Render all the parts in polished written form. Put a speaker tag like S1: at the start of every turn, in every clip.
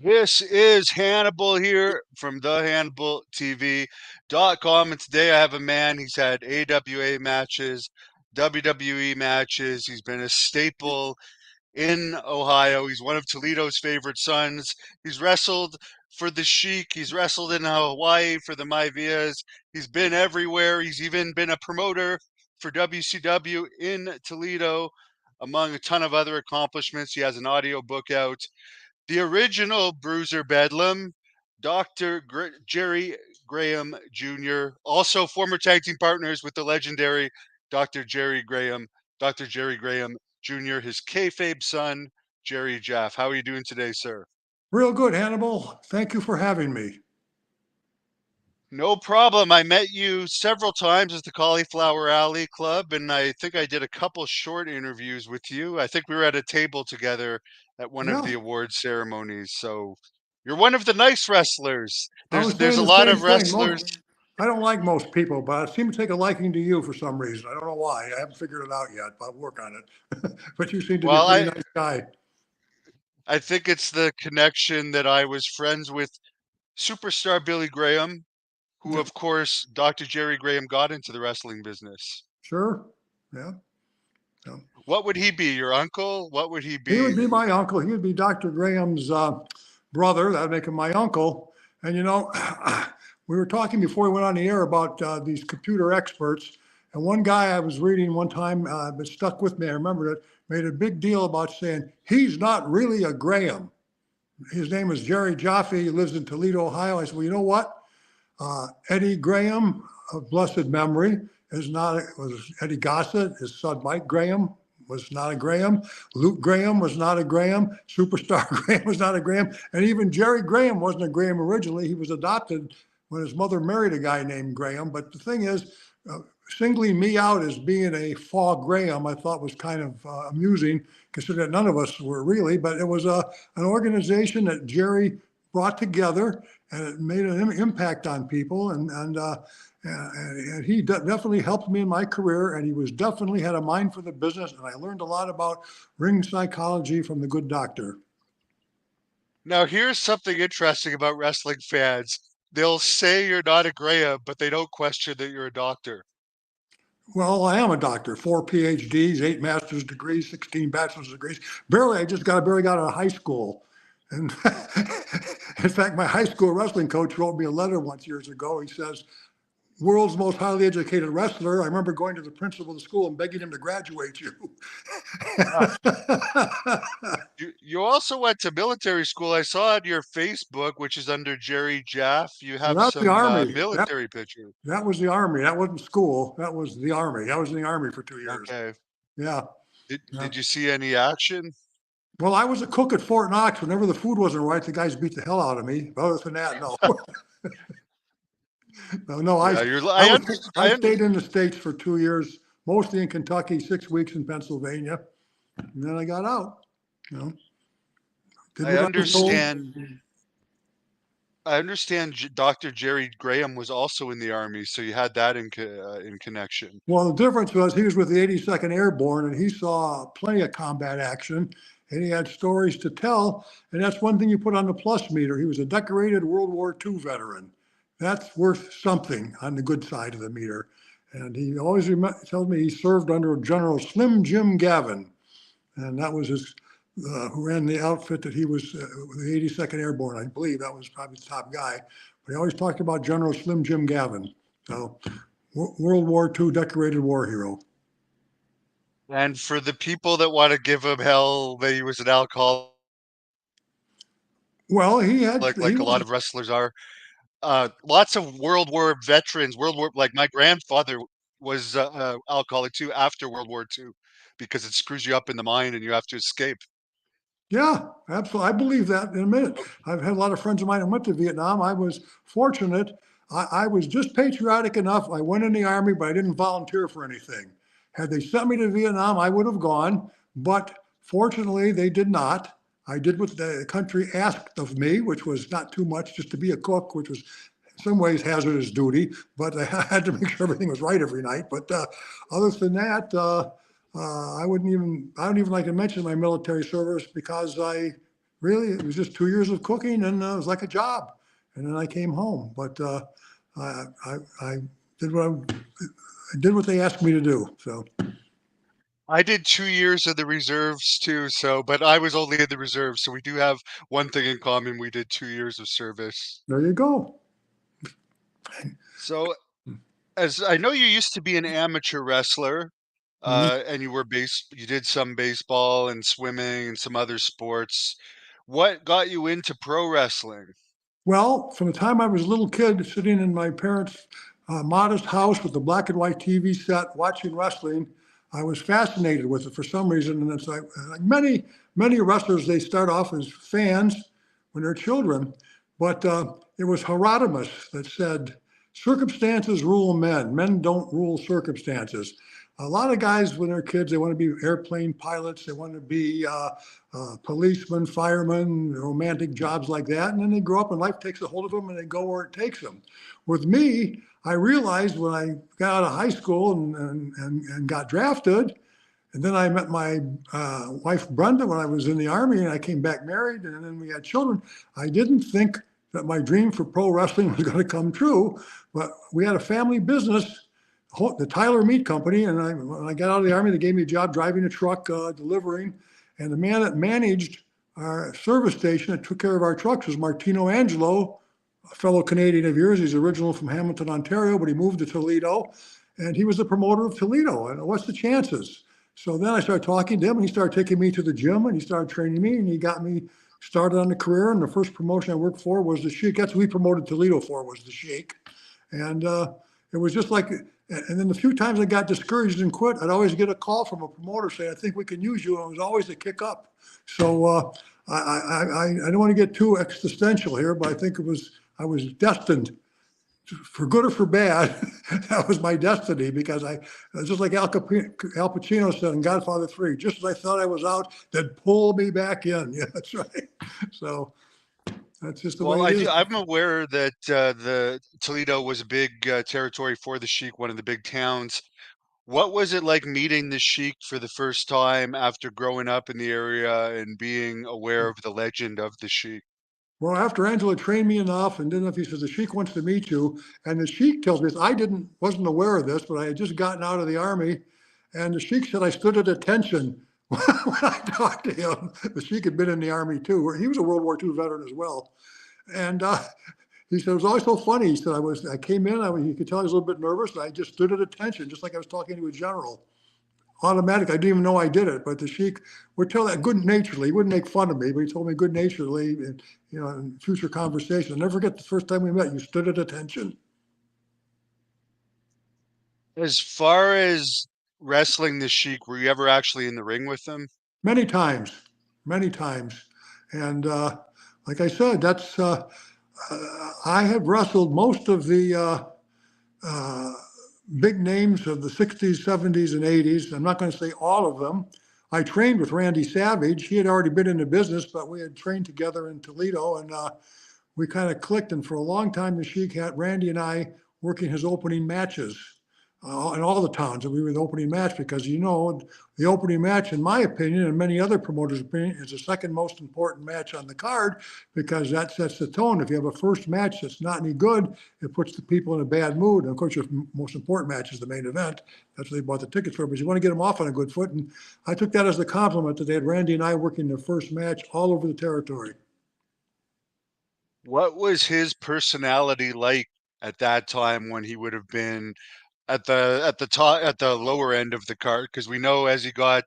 S1: This is Hannibal here from thehannibaltv.com. And today I have a man. He's had AWA matches, WWE matches. He's been a staple in Ohio. He's one of Toledo's favorite sons. He's wrestled for the Sheik. He's wrestled in Hawaii for the Maivias. He's been everywhere. He's even been a promoter for WCW in Toledo, among a ton of other accomplishments. He has an audio book out, the original Bruiser Bedlam, Jerry Graham Jr., also former tag team partners with the legendary Dr. Jerry Graham, Dr. Jerry Graham Jr., his kayfabe son, Jerry Jaff. How are you doing today, sir?
S2: Real good, Hannibal. Thank you for having me.
S1: No problem. I met you several times at the Cauliflower Alley Club, and I think I did a couple short interviews with you. I think we were at a table together at one of
S2: Yeah,
S1: the award ceremonies. So you're one of the nice wrestlers.
S2: I
S1: There's
S2: was
S1: there's
S2: saying
S1: a
S2: the
S1: lot
S2: same
S1: of
S2: thing.
S1: wrestlers.
S2: I don't like most people, but I seem to take a liking to you for some reason. I don't know why. I haven't figured it out yet, but I'll work on it. But you seem to be a
S1: Well,
S2: pretty
S1: I
S2: nice guy.
S1: I think it's the connection that I was friends with superstar Billy Graham, who
S2: Yeah,
S1: of course Dr. Jerry Graham got into the wrestling business.
S2: sure. Yeah. Yeah.
S1: What would he be? Your uncle? What would he
S2: He would
S1: be?
S2: be my uncle. He would be Dr. Graham's brother. That'd make him my uncle. And we were talking before we went on the air about these computer experts. And one guy I was reading one time, that stuck with me, I remember it, made a big deal about saying, he's not really a Graham. His name is Jerry Jaffe. He lives in Toledo, Ohio. I said, well, you know what? Eddie Graham, of blessed memory, was Eddie Gossett. His son Mike Graham was not a Graham. Luke Graham was not a Graham. Superstar Graham was not a Graham. And even Jerry Graham wasn't a Graham originally. He was adopted when his mother married a guy named Graham. But the thing is, singling me out as being a Fall Graham, I thought was kind of amusing, considering that none of us were really. But it was an organization that Jerry brought together, and it made an impact on people. And he definitely helped me in my career, and he was definitely had a mind for the business. And I learned a lot about ring psychology from the good doctor.
S1: Now, here's something interesting about wrestling fans. They'll say you're not a Graham, but they don't question that you're a doctor.
S2: Well, I am a doctor, 4 PhDs, 8 master's degrees, 16 bachelor's degrees. I just barely got out of high school. And in fact, my high school wrestling coach wrote me a letter once years ago. He says, world's most highly educated wrestler. I remember going to the principal of the school and begging him to graduate you.
S1: Ah, you also went to military school. I saw on your Facebook, which is under Jerry Jaff, you
S2: Well,
S1: have
S2: that's the
S1: some
S2: Army.
S1: military pictures.
S2: That was the Army. That wasn't school. That was the Army. I was in the Army for 2 years.
S1: Okay.
S2: Yeah. Yeah.
S1: Did you see any action?
S2: Well, I was a cook at Fort Knox. Whenever the food wasn't right, the guys beat the hell out of me. But other than that, no. No,
S1: Yeah, I
S2: stayed in the States for 2 years, mostly in Kentucky, 6 weeks in Pennsylvania. And then I got out, you know, did
S1: I
S2: what I was told.
S1: understand. I understand Dr. Jerry Graham was also in the Army, so you had that in connection.
S2: Well, the difference was he was with the 82nd Airborne and he saw plenty of combat action and he had stories to tell. And that's one thing you put on the plus meter. He was a decorated World War II veteran. That's worth something on the good side of the meter. And he always tells me he served under General Slim Jim Gavin. And that was who ran the outfit that he was, the 82nd Airborne, I believe. That was probably the top guy. But he always talked about General Slim Jim Gavin. So World War II decorated war hero.
S1: And for the people that want to give him hell that he was an alcoholic,
S2: Well,
S1: like a lot of wrestlers are, lots of World War veterans, like my grandfather was alcoholic too after World War II, because it screws you up in the mind and you have to escape.
S2: Yeah, absolutely. I believe that in a minute. I've had a lot of friends of mine who went to Vietnam. I was fortunate. I was just patriotic enough. I went in the Army, but I didn't volunteer for anything. Had they sent me to Vietnam, I would have gone. But fortunately, they did not. I did what the country asked of me, which was not too much, just to be a cook, which was in some ways hazardous duty. But I had to make sure everything was right every night. But other than that, I don't even like to mention my military service because I really, it was just 2 years of cooking, and it was like a job. And then I came home, but I did I did what they asked me to do. So
S1: I did 2 years of the reserves too, so but I was only in the reserves, so we do have one thing in common. We did 2 years of service.
S2: there you go.
S1: So as I know you used to be an amateur wrestler,
S2: Mhm.
S1: and you did some baseball and swimming and some other sports. What got you into pro wrestling?
S2: Well, from the time I was a little kid sitting in my parents' modest house with the black and white TV set watching wrestling, I was fascinated with it for some reason. And it's like many wrestlers, they start off as fans when they're children. But it was Herodotus that said, circumstances rule men, men don't rule circumstances. A lot of guys, when they're kids, they want to be airplane pilots, they want to be policemen, firemen, romantic jobs like that. And then they grow up and life takes a hold of them and they go where it takes them. With me, I realized when I got out of high school and got drafted, and then I met my wife, Brenda, when I was in the Army, and I came back married, and then we had children. I didn't think that my dream for pro wrestling was going to come true, but we had a family business, the Tyler Meat Company, and when I got out of the Army, they gave me a job driving a truck, delivering, and the man that managed our service station that took care of our trucks was Martino Angelo, a fellow Canadian of yours. He's original from Hamilton, Ontario, but he moved to Toledo, and he was the promoter of Toledo. And what's the chances? So then I started talking to him, and he started taking me to the gym, and he started training me, and he got me started on the career. And the first promotion I worked for was the Sheik. That's what we promoted Toledo for, was the Sheik. And it was just like, and then the few times I got discouraged and quit, I'd always get a call from a promoter saying, "I think we can use you." And it was always a kick up. So I don't want to get too existential here, but I think I was destined, for good or for bad. That was my destiny, because just like Al Pacino said in Godfather 3, just as I thought I was out, they'd pull me back in. Yeah, that's right. So that's just the way
S1: Well,
S2: it is.
S1: I'm aware that the Toledo was a big territory for the Sheik, one of the big towns. What was it like meeting the Sheik for the first time after growing up in the area and being aware of the legend of the Sheik?
S2: Well, after Angela trained me enough, and then if he says the Sheik wants to meet you, and the Sheik tells me this, wasn't aware of this, but I had just gotten out of the Army, and the Sheik said I stood at attention when I talked to him. The Sheik had been in the Army too. He was a World War II veteran as well, and he said it was always so funny. He said I came in, you could tell I was a little bit nervous, and I just stood at attention, just like I was talking to a general. Automatic. I didn't even know I did it, but the Sheik would tell that good naturedly. He wouldn't make fun of me, but he told me good naturedly, in future conversation. I'll never forget the first time we met. You stood at attention.
S1: As far as wrestling the Sheik, were you ever actually in the ring with them?
S2: Many times, many times. And like I said, I have wrestled most of the uh, big names of the 60s, 70s, and 80s. I'm not going to say all of them. I trained with Randy Savage. He had already been in the business, but we had trained together in Toledo, and we kind of clicked. And for a long time, the Sheik had Randy and I working his opening matches in all the towns. And we were the opening match because, the opening match, in my opinion, and many other promoters' opinion, is the second most important match on the card, because that sets the tone. If you have a first match that's not any good, it puts the people in a bad mood. And of course, your most important match is the main event. That's what they bought the tickets for. But you want to get them off on a good foot. And I took that as a compliment that they had Randy and I working their first match all over the territory.
S1: What was his personality like at that time when he would have been at the top at the lower end of the card? Because we know as he got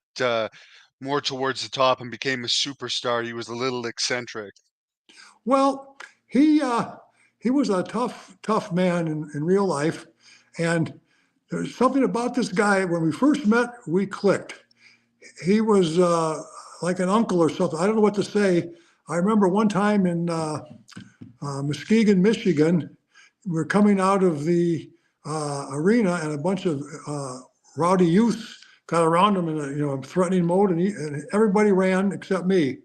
S1: more towards the top and became a superstar, he was a little eccentric.
S2: Well, he was a tough man in real life, and there's something about this guy. When we first met, we clicked. He was like an uncle or something. I don't know what to say. I remember one time in Muskegon, Michigan, we were coming out of the arena, and a bunch of rowdy youths got around him in a threatening mode, and everybody ran except me.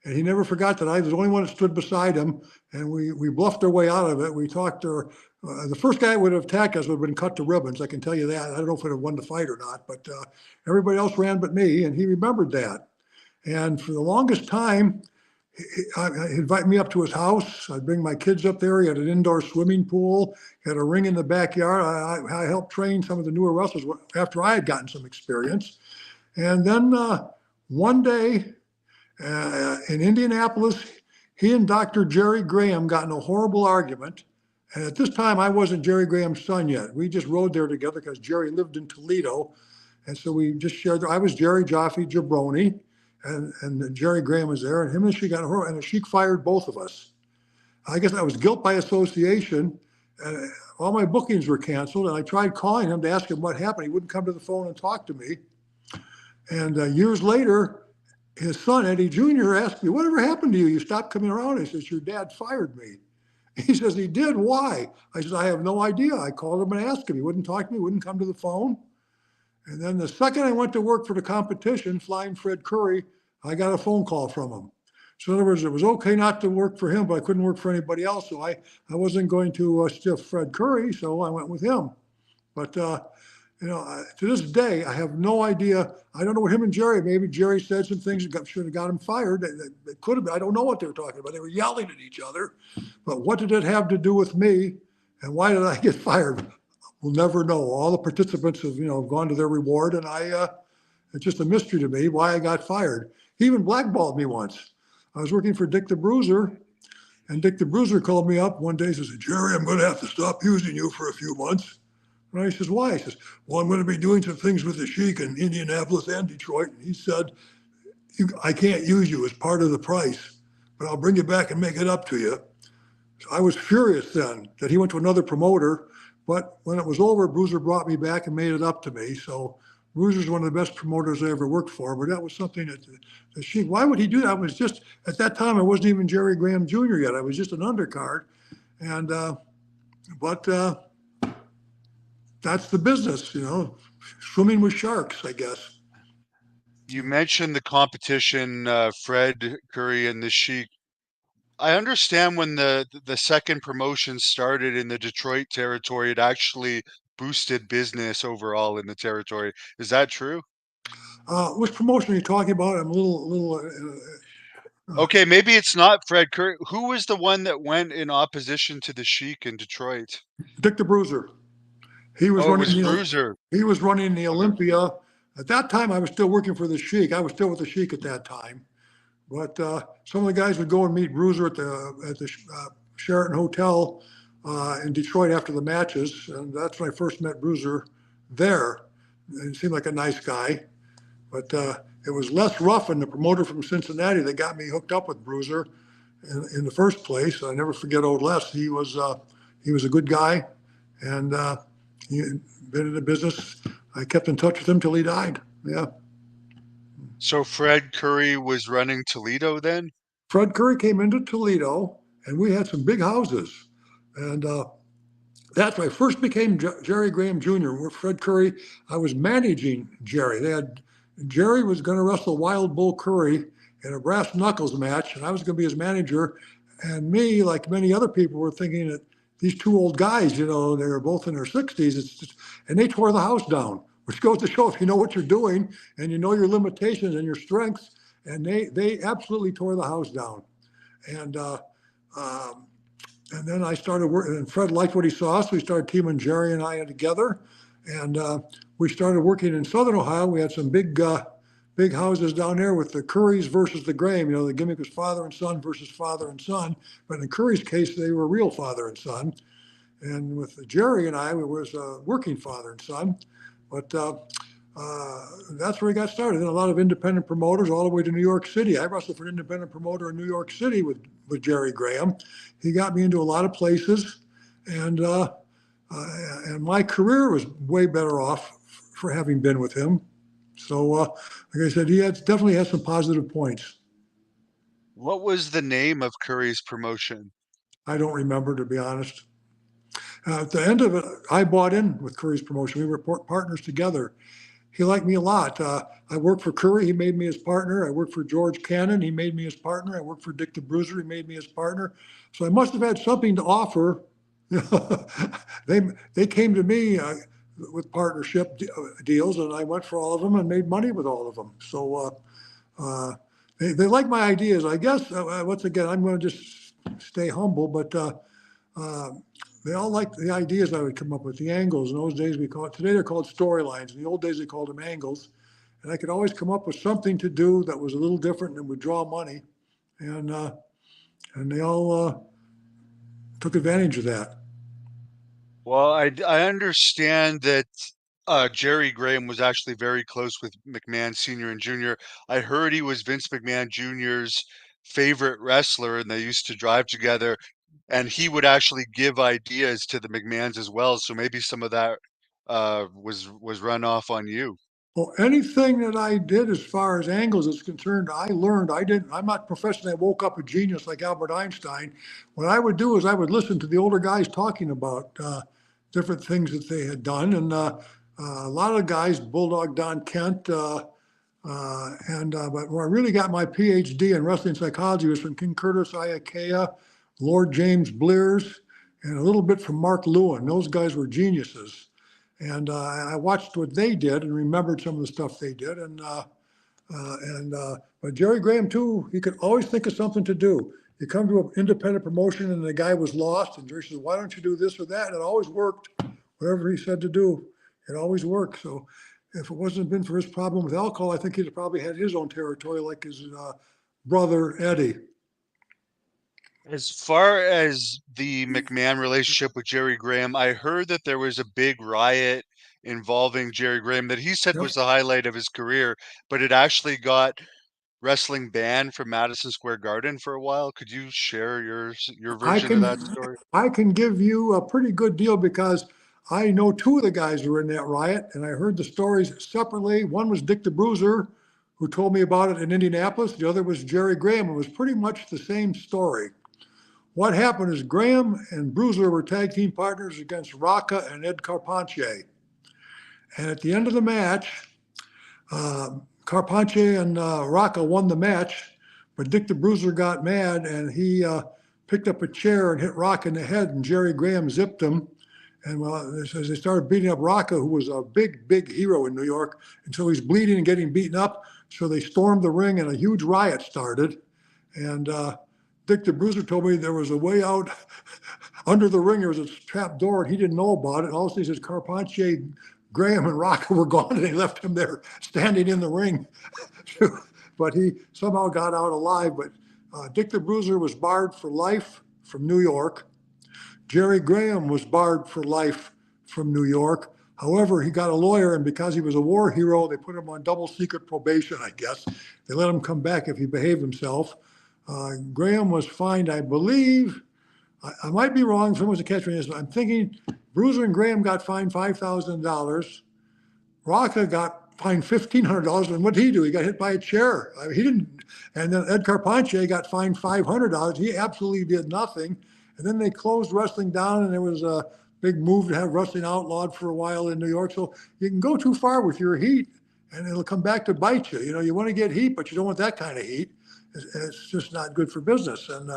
S2: And he never forgot that I was the only one that stood beside him, and we bluffed our way out of it. We talked to the first guy that would have attacked us would have been cut to ribbons. I can tell you that. I don't know if it would have won the fight or not, but everybody else ran but me, and he remembered that. And for the longest time, He'd invite me up to his house. I'd bring my kids up there. He had an indoor swimming pool. He had a ring in the backyard. I helped train some of the newer wrestlers after I had gotten some experience. And then one day in Indianapolis, he and Dr. Jerry Graham got in a horrible argument. And at this time, I wasn't Jerry Graham's son yet. We just rode there together because Jerry lived in Toledo. And so we just shared. I was Jerry Jaffe Jabroni, and Jerry Graham was there, and him and she got horrible, and the Sheik fired both of us. I guess I was guilt by association. And all my bookings were canceled, and I tried calling him to ask him what happened. He wouldn't come to the phone and talk to me. And years later, his son, Eddie Jr., asked me, "Whatever happened to you? You stopped coming around." He says, "Your dad fired me." He says, "He did? Why?" I said, "I have no idea. I called him and asked him. He wouldn't talk to me, wouldn't come to the phone." And then the second I went to work for the competition, Flying Fred Curry, I got a phone call from him. So in other words, it was okay not to work for him, but I couldn't work for anybody else. So I wasn't going to stiff Fred Curry, so I went with him. But to this day, I have no idea. I don't know what him and Jerry. Maybe Jerry said some things that should have got him fired. It could have been. I don't know what they were talking about. They were yelling at each other. But what did it have to do with me? And why did I get fired? We'll never know. All the participants have gone to their reward, and it's just a mystery to me why I got fired. He even blackballed me once. I was working for Dick the Bruiser, and Dick the Bruiser called me up one day and says, "Jerry, I'm going to have to stop using you for a few months." And I says, "Why?" He says, "Well, I'm going to be doing some things with the Sheik in Indianapolis and Detroit." And he said, "I can't use you as part of the price, but I'll bring you back and make it up to you." So I was furious then that he went to another promoter. But when it was over, Bruiser brought me back and made it up to me. So Bruiser's one of the best promoters I ever worked for. But that was something that the Sheik, why would he do that? I was just, at that time, I wasn't even Jerry Graham Jr. yet. I was just an undercard. And, but that's the business, swimming with sharks, I guess.
S1: You mentioned the competition, Fred Curry and the Sheik. I understand when the second promotion started in the Detroit territory, it actually boosted business overall in the territory. Is that true?
S2: Which promotion are you talking about? I'm a little.
S1: Okay, maybe it's not Fred Curry. Who was the one that went in opposition to the Sheik in Detroit?
S2: Dick the Bruiser. He was
S1: Oh, it
S2: running
S1: was Bruiser.
S2: He was running the
S1: Okay.
S2: Olympia. At that time, I was still working for the Sheik. I was still with the Sheik at that time. But some of the guys would go and meet Bruiser at the Sheraton Hotel in Detroit after the matches, and that's when I first met Bruiser there. And he seemed like a nice guy, but it was Les Ruffin, the promoter from Cincinnati, that got me hooked up with Bruiser in the first place. I never forget old Les. He was a good guy, and he had been in the business. I kept in touch with him till he died. Yeah.
S1: So Fred Curry was running Toledo then?
S2: Fred Curry came into Toledo, and we had some big houses. And that's when I first became Jerry Graham Jr. With Fred Curry, I was managing Jerry. Jerry was going to wrestle Wild Bull Curry in a brass knuckles match, and I was going to be his manager. And me, like many other people, were thinking that these two old guys, they were both in their 60s, and they tore the house down, which goes to show if you know what you're doing and you know your limitations and your strengths. And they absolutely tore the house down. And then I started working, and Fred liked what he saw, so we started teaming Jerry and I together. And we started working in Southern Ohio. We had some big houses down there with the Currys versus the Graham. The gimmick was father and son versus father and son. But in the Curry's case, they were real father and son. And with Jerry and I, it was working father and son. But that's where he got started. And a lot of independent promoters all the way to New York City. I wrestled for an independent promoter in New York City with Jerry Graham. He got me into a lot of places. And my career was way better off for having been with him. So, like I said, he definitely had some positive points.
S1: What was the name of Curry's promotion?
S2: I don't remember, to be honest. At the end of it, I bought in with Curry's promotion. We were partners together. He liked me a lot. I worked for Curry. He made me his partner. I worked for George Cannon. He made me his partner. I worked for Dick the Bruiser. He made me his partner. So I must have had something to offer. They came to me with partnership deals, and I went for all of them and made money with all of them. So they like my ideas. I guess, once again, I'm going to just stay humble, but uh, they all like the ideas I would come up with, the angles. In those days, today they're called storylines. In the old days, they called them angles. And I could always come up with something to do that was a little different and would draw money. And, uh, and they all took advantage of that.
S1: Well, I understand that Jerry Graham was actually very close with McMahon Sr. and Jr. I heard he was Vince McMahon Jr.'s favorite wrestler, and they used to drive together, and he would actually give ideas to the McMahons as well. So maybe some of that was run off on you.
S2: Well, anything that I did as far as angles is concerned, I learned. I'm not professionally, I woke up a genius like Albert Einstein. What I would do is I would listen to the older guys talking about different things that they had done. And a lot of the guys, Bulldog Don Kent, but where I really got my PhD in wrestling psychology was from King Curtis Ayakea, Lord James Blears, and a little bit from Mark Lewin. Those guys were geniuses. And I watched what they did and remembered some of the stuff they did. But Jerry Graham too, he could always think of something to do. You come to an independent promotion and the guy was lost, and Jerry says, "Why don't you do this or that?" And it always worked. Whatever he said to do, it always worked. So if it wasn't been for his problem with alcohol, I think he'd probably had his own territory like his brother Eddie.
S1: As far as the McMahon relationship with Jerry Graham, I heard that there was a big riot involving Jerry Graham that he said
S2: Yep.
S1: was the highlight of his career, but it actually got wrestling banned from Madison Square Garden for a while. Could you share your
S2: I
S1: version of
S2: can
S1: that story?
S2: I can give you a pretty good deal because I know two of the guys who were in that riot, and I heard the stories separately. One was Dick the Bruiser, who told me about it in Indianapolis. The other was Jerry Graham. It was pretty much the same story. What happened is Graham and Bruiser were tag team partners against Rocca and Ed Carpentier. And at the end of the match, Carpentier and Rocca won the match, but Dick the Bruiser got mad and he picked up a chair and hit Rocca in the head, and Jerry Graham zipped him. And well, as they started beating up Rocca, who was a big, big hero in New York, and so he's bleeding and getting beaten up. So they stormed the ring, and a huge riot started. And Dick the Bruiser told me there was a way out under the ring. There was a trap door, and he didn't know about it. All he says Carpentier, Graham, and Rocca were gone, and they left him there standing in the ring. But he somehow got out alive. But Dick the Bruiser was barred for life from New York. Jerry Graham was barred for life from New York. However, he got a lawyer, and because he was a war hero, they put him on double secret probation, I guess. They let him come back if he behaved himself. Graham was fined, I believe, I might be wrong, someone's a catch me this, but I'm thinking Bruiser and Graham got fined $5,000. Rocca got fined $1,500. And what did he do? He got hit by a chair. I mean, he didn't. And then Ed Carpentier got fined $500. He absolutely did nothing. And then they closed wrestling down, and there was a big move to have wrestling outlawed for a while in New York. So you can go too far with your heat, and it'll come back to bite you. You know, you want to get heat, but you don't want that kind of heat. It's just not good for business. And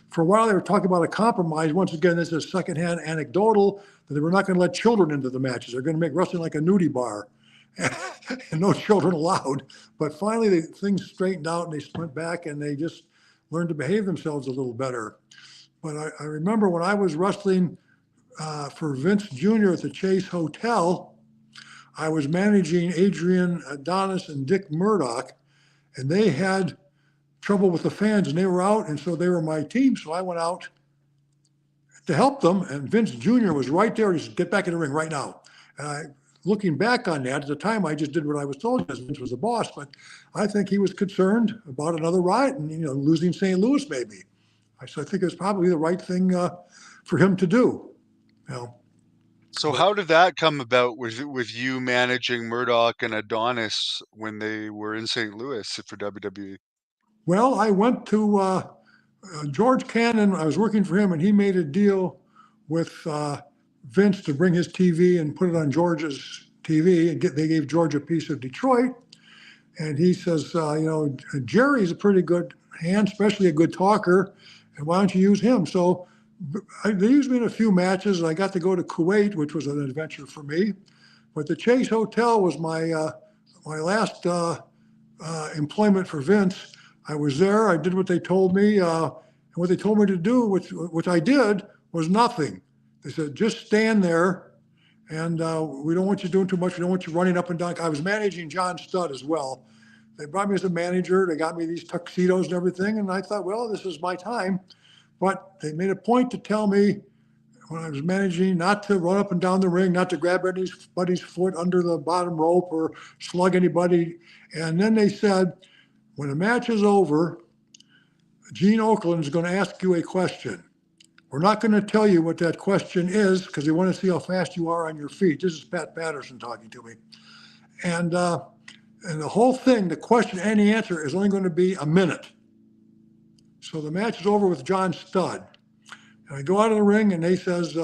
S2: for a while, they were talking about a compromise. Once again, this is secondhand anecdotal, that they were not going to let children into the matches. They're going to make wrestling like a nudie bar. And no children allowed. But finally, things straightened out, and they went back, and they just learned to behave themselves a little better. But I remember when I was wrestling for Vince Jr. at the Chase Hotel, I was managing Adrian Adonis and Dick Murdoch, and they had trouble with the fans, and they were out, and so they were my team. So I went out to help them, and Vince Jr. was right there. He said, "Get back in the ring right now." And looking back on that, at the time, I just did what I was told because Vince was the boss. But I think he was concerned about another riot and losing St. Louis maybe. So I think it was probably the right thing for him to do.
S1: So
S2: But,
S1: how did that come about with you managing Murdoch and Adonis when they were in St. Louis for WWE?
S2: well, I went to George Cannon. I was working for him, and he made a deal with Vince to bring his TV and put it on George's TV. And they gave George a piece of Detroit. And he says, Jerry's a pretty good hand, especially a good talker. And why don't you use him? So they used me in a few matches, and I got to go to Kuwait, which was an adventure for me. But the Chase Hotel was my last employment for Vince. I was there. I did what they told me. And what they told me to do, which I did, was nothing. They said, just stand there. And we don't want you doing too much. We don't want you running up and down. I was managing John Studd as well. They brought me as a manager. They got me these tuxedos and everything. And I thought, well, this is my time. But they made a point to tell me when I was managing not to run up and down the ring, not to grab anybody's foot under the bottom rope or slug anybody. And then they said, when the match is over, Gene Okerlund is going to ask you a question. We're not going to tell you what that question is because they want to see how fast you are on your feet. This is Pat Patterson talking to me. And the whole thing, the question and the answer is only going to be a minute. So the match is over with John Studd. And I go out of the ring and they says,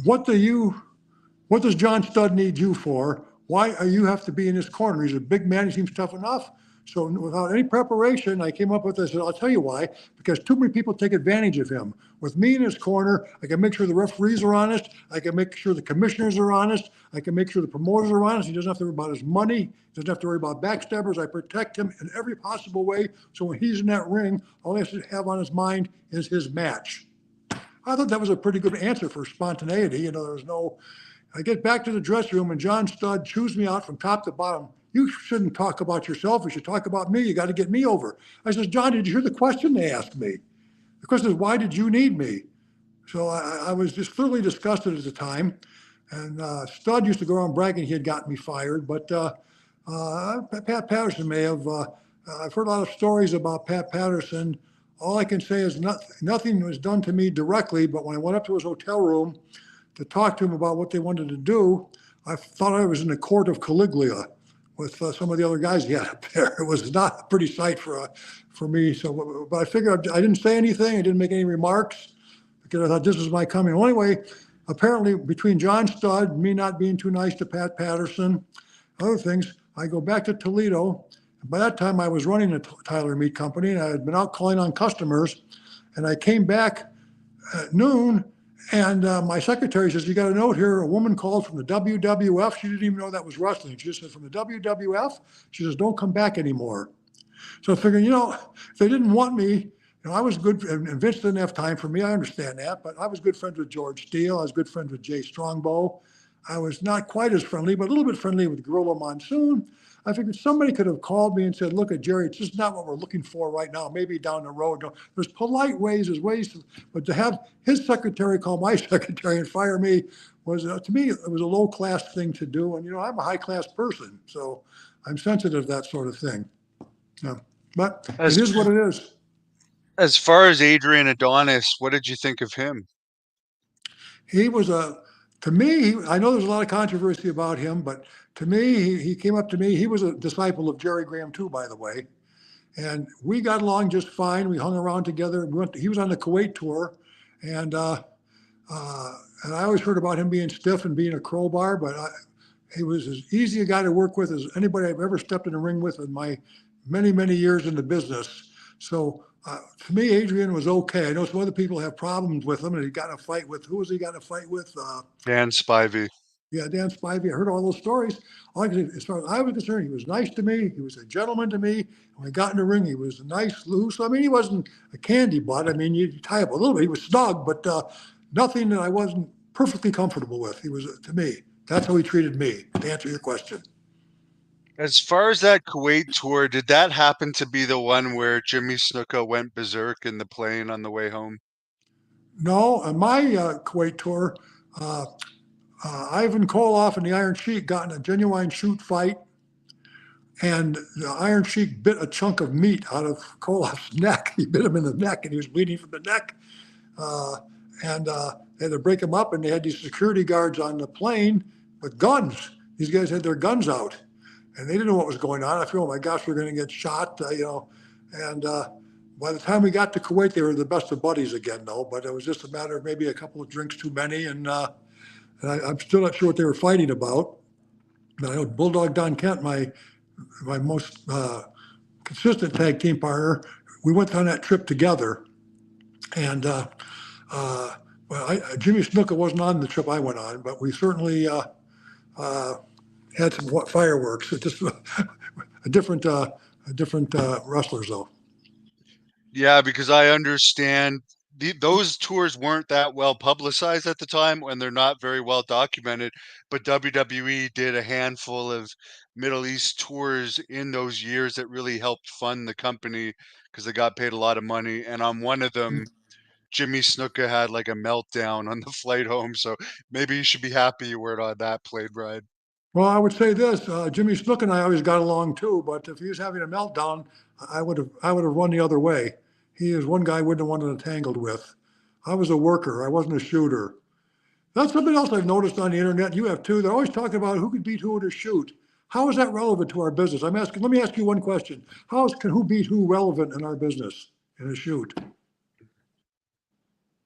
S2: what does John Studd need you for? Why are you have to be in his corner? He's a big man. He seems tough enough. So without any preparation, I came up with this. And I'll tell you why. Because too many people take advantage of him. With me in his corner, I can make sure the referees are honest. I can make sure the commissioners are honest. I can make sure the promoters are honest. He doesn't have to worry about his money. He doesn't have to worry about backstabbers. I protect him in every possible way. So when he's in that ring, all he has to have on his mind is his match. I thought that was a pretty good answer for spontaneity. You know, there was no. I get back to the dressing room and John Studd chews me out from top to bottom. You shouldn't talk about yourself. You should talk about me. You got to get me over. I says, John, did you hear the question they asked me? The question is, why did you need me? So I was just thoroughly disgusted at the time. And Studd used to go around bragging he had gotten me fired. But Pat Patterson may have. I've heard a lot of stories about Pat Patterson. All I can say is nothing was done to me directly. But when I went up to his hotel room to talk to him about what they wanted to do, I thought I was in the court of Caligula with some of the other guys he had up there. It was not a pretty sight for me. So, but I figured I didn't say anything. I didn't make any remarks because I thought this was my coming. Well, anyway, apparently between John Studd, me not being too nice to Pat Patterson, other things, I go back to Toledo. By that time, I was running a Tyler Meat Company, and I had been out calling on customers. And I came back at noon, and my secretary says, you got a note here. A woman called from the WWF. She didn't even know that was wrestling. She just said, from the WWF. She says, don't come back anymore. So I figured, if they didn't want me, I was good, and Vince didn't have time for me. I understand that, but I was good friends with George Steele. I was good friends with Jay Strongbow. I was not quite as friendly, but a little bit friendly with Gorilla Monsoon. I figured somebody could have called me and said, look at Jerry, it's just not what we're looking for right now. Maybe down the road. There's polite ways, but to have his secretary call my secretary and fire me was, to me, it was a low class thing to do. And, I'm a high class person, so I'm sensitive to that sort of thing. Yeah. But it is what it is.
S1: As far as Adrian Adonis, what did you think of him?
S2: He was to me, I know there's a lot of controversy about him, but to me, he came up to me. He was a disciple of Jerry Graham too, by the way. And we got along just fine. We hung around together. He was on the Kuwait tour. And I always heard about him being stiff and being a crowbar, but he was as easy a guy to work with as anybody I've ever stepped in a ring with in my many, many years in the business. So to me, Adrian was okay. I know some other people have problems with him, and he got in a fight with, who was he got in a fight with?
S1: Dan Spivey.
S2: Yeah, Dan Spivey. I heard all those stories. All I could say, as far as I was concerned, he was nice to me. He was a gentleman to me. When I got in the ring, he was nice, loose. I mean, he wasn't a candy butt. I mean, you tie up a little bit. He was snug, but nothing that I wasn't perfectly comfortable with. He was, to me, that's how he treated me, to answer your question.
S1: As far as that Kuwait tour, did that happen to be the one where Jimmy Snuka went berserk in the plane on the way home?
S2: No, on my Kuwait tour, Ivan Koloff and the Iron Sheik got in a genuine shoot fight, and the Iron Sheik bit a chunk of meat out of Koloff's neck. He bit him in the neck, and he was bleeding from the neck. They had to break him up, and they had these security guards on the plane with guns. These guys had their guns out, and they didn't know what was going on. I feel, oh my gosh, we're going to get shot, And by the time we got to Kuwait, they were the best of buddies again, though. But it was just a matter of maybe a couple of drinks too many, and I'm still not sure what they were fighting about. But I know Bulldog Don Kent, my most consistent tag team partner, we went on that trip together. And Jimmy Snuka wasn't on the trip I went on, but we certainly had some fireworks. It's just a different different wrestlers though.
S1: Yeah, because I understand those tours weren't that well publicized at the time, and they're not very well documented. But WWE did a handful of Middle East tours in those years that really helped fund the company because they got paid a lot of money. And on one of them, Jimmy Snuka had like a meltdown on the flight home. So maybe you should be happy you weren't on that plane ride.
S2: Well, I would say this: Jimmy Snook and I always got along too. But if he was having a meltdown, I would have run the other way. He is one guy I wouldn't have wanted to tangled with. I was a worker. I wasn't a shooter. That's something else I've noticed on the internet. You have too. They're always talking about who could beat who in a shoot. How is that relevant to our business? I'm asking. Let me ask you one question. How is can who beat who relevant in our business in a shoot?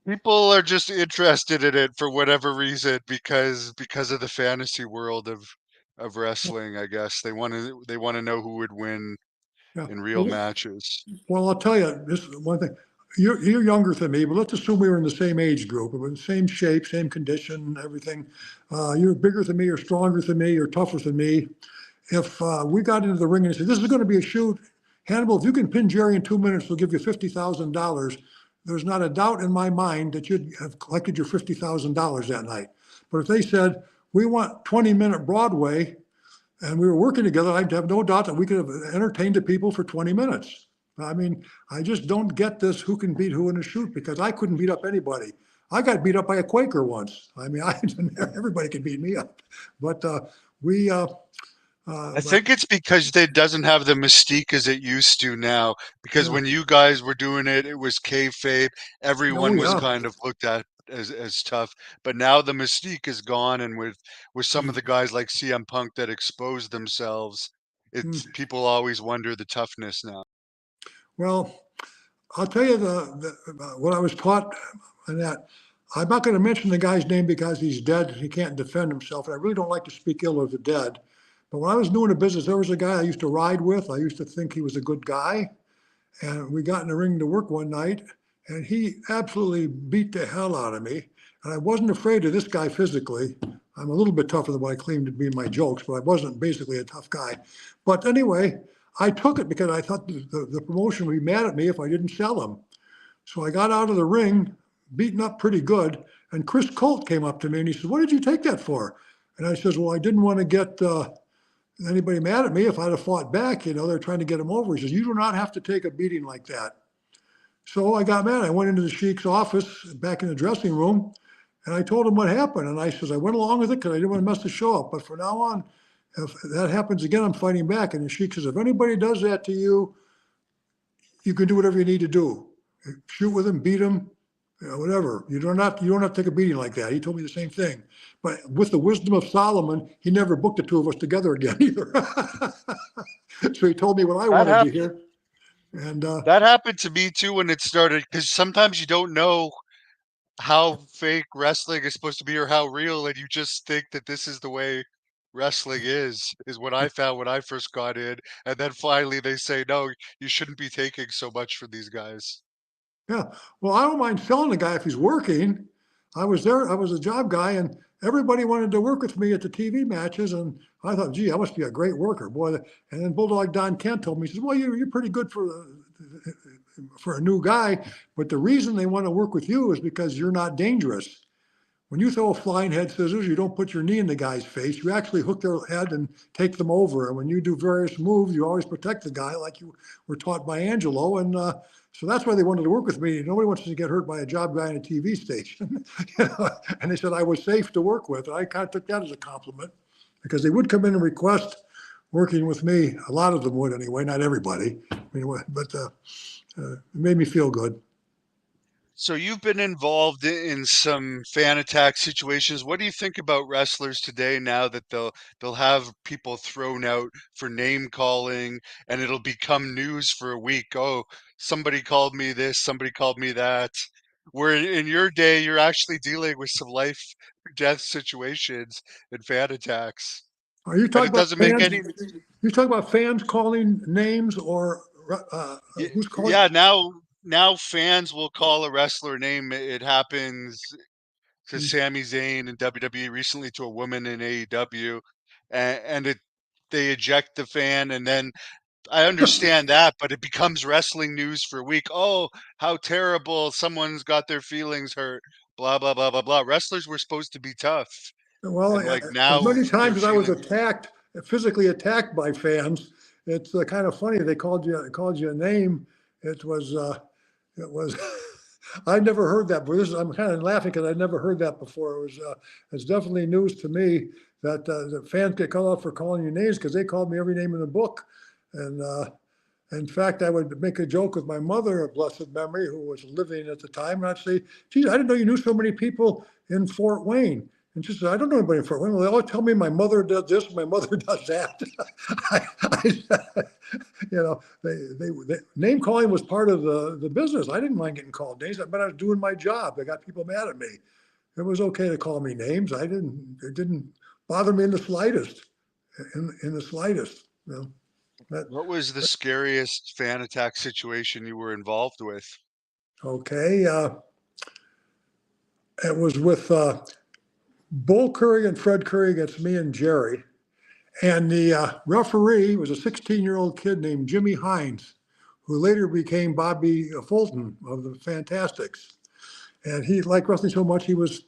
S1: People are just interested in it for whatever reason because of the fantasy world of wrestling, I guess. They want to know who would win
S2: Yeah.
S1: in real
S2: Well,
S1: matches.
S2: well, I'll tell you this is one thing. You're younger than me, but let's assume we were in the same age group, we were in the same shape, same condition, everything. You're bigger than me, you're stronger than me, you're tougher than me. If we got into the ring and said, "This is going to be a shoot," Hannibal, if you can pin Jerry in 2 minutes, we'll give you $50,000. There's not a doubt in my mind that you'd have collected your $50,000 that night. But if they said, "We want 20-minute Broadway," and we were working together, I'd have no doubt that we could have entertained the people for 20 minutes. I mean, I just don't get this who can beat who in a shoot because I couldn't beat up anybody. I got beat up by a Quaker once. I mean, everybody can beat me up, but we.
S1: I
S2: But
S1: think it's because it doesn't have the mystique as it used to now. Because
S2: yeah,
S1: when you guys were doing it, it was kayfabe.
S2: oh
S1: Everyone was
S2: yeah.
S1: kind of looked at as tough. But now the mystique is gone, and with some of the guys like CM Punk that expose themselves,
S2: Mm.
S1: it's people always wonder the toughness now.
S2: Well, I'll tell you what I was taught on that. I'm not going to mention the guy's name because he's dead. He can't defend himself. And I really don't like to speak ill of the dead. But when I was doing a business, there was a guy I used to ride with. I used to think he was a good guy. And we got in the ring to work one night, and he absolutely beat the hell out of me. And I wasn't afraid of this guy physically. I'm a little bit tougher than what I claim to be in my jokes, but I wasn't basically a tough guy. But anyway, I took it because I thought the promotion would be mad at me if I didn't sell him. So I got out of the ring, beaten up pretty good. And Chris Colt came up to me and he said, "What did you take that for?" And I says, "Well, I didn't want to get anybody mad at me if I'd have fought back. They're trying to get him over." He says, "You do not have to take a beating like that." So I got mad. I went into the Sheik's office back in the dressing room and I told him what happened. And I says, I went along with it because I didn't want to mess the show up. But from now on, if that happens again, I'm fighting back. And the Sheik says, "If anybody does that to you, you can do whatever you need to do. Shoot with him, beat him, whatever. You don't have to take a beating like that." He told me the same thing. But with the wisdom of Solomon, he never booked the two of us together again either. So he told me what I
S1: That
S2: wanted to
S1: happened.
S2: hear. And
S1: That happened to me too when it started. Because sometimes you don't know how fake wrestling is supposed to be or how real, and you just think that this is the way wrestling is what I found when I first got in. And then finally they say, no, you shouldn't be taking so much from these guys.
S2: yeah, well, I don't mind selling a guy if he's working. I was there, I was a job guy, and everybody wanted to work with me at the TV matches. And I thought, gee, I must be a great worker, boy. And then Bulldog Don Kent told me, he says, "Well, you're pretty good for a new guy, but the reason they want to work with you is because you're not dangerous. When you throw a flying head scissors, you don't put your knee in the guy's face. You actually hook their head and take them over. And when you do various moves, you always protect the guy, like you were taught by Angelo. And so that's why they wanted to work with me. Nobody wants to get hurt by a job guy in a TV station. You know? And they said I was safe to work with. And I kind of took that as a compliment because they would come in and request working with me. A lot of them would anyway, not everybody. I mean, but it made me feel good.
S1: So you've been involved in some fan attack situations. What do you think about wrestlers today now that they'll have people thrown out for name calling and it'll become news for a week? Oh, somebody called me this, somebody called me that. Where in your day you're actually dealing with some life or death situations and fan attacks.
S2: Are you
S1: And
S2: talking
S1: it
S2: about
S1: doesn't make
S2: fans?
S1: any
S2: You talking about fans calling names or who's calling?
S1: yeah, now fans will call a wrestler name. It happens to
S2: Hmm.
S1: Sami Zayn in WWE recently to a woman in AEW, and it they eject the fan, and then I understand that, but it becomes wrestling news for a week. Oh, how terrible! Someone's got their feelings hurt. Blah blah blah blah blah. Wrestlers were supposed to be tough,
S2: Well,
S1: and like
S2: as
S1: now
S2: many
S1: their
S2: times as I was
S1: feelings.
S2: attacked, physically attacked by fans, it's kind of funny. They called you a name. It was, it was, I'd never heard that, but I'm kind of laughing because I'd never heard that before. It's definitely news to me that the fans get called out for calling you names because they called me every name in the book. And in fact, I would make a joke with my mother, of blessed memory, who was living at the time, and I'd say, geez, I didn't know you knew so many people in Fort Wayne. And she said, I don't know anybody in Fort Wayne. Well, they always tell me my mother does this, my mother does that. You know, name calling was part of the business. I didn't mind getting called names, but I was doing my job. They got people mad at me. It was okay to call me names. It didn't bother me in the slightest, in the slightest, you know.
S1: What was the scariest fan attack situation you were involved with?
S2: Okay. It was with Bull Curry and Fred Curry against me and Jerry. And the referee was a 16-year-old kid named Jimmy Hines, who later became Bobby Fulton of the Fantastics. And he liked wrestling so much he was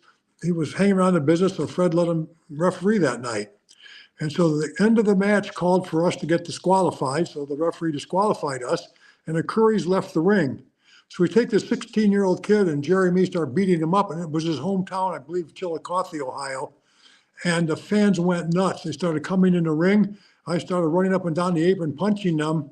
S2: hanging around the business, so Fred let him referee that night. And so the end of the match called for us to get disqualified. So the referee disqualified us, and the Currys left the ring. So we take this 16-year-old kid, and Jerry and me start beating him up, and it was his hometown, I believe, Chillicothe, Ohio. And the fans went nuts. They started coming in the ring. I started running up and down the apron, punching them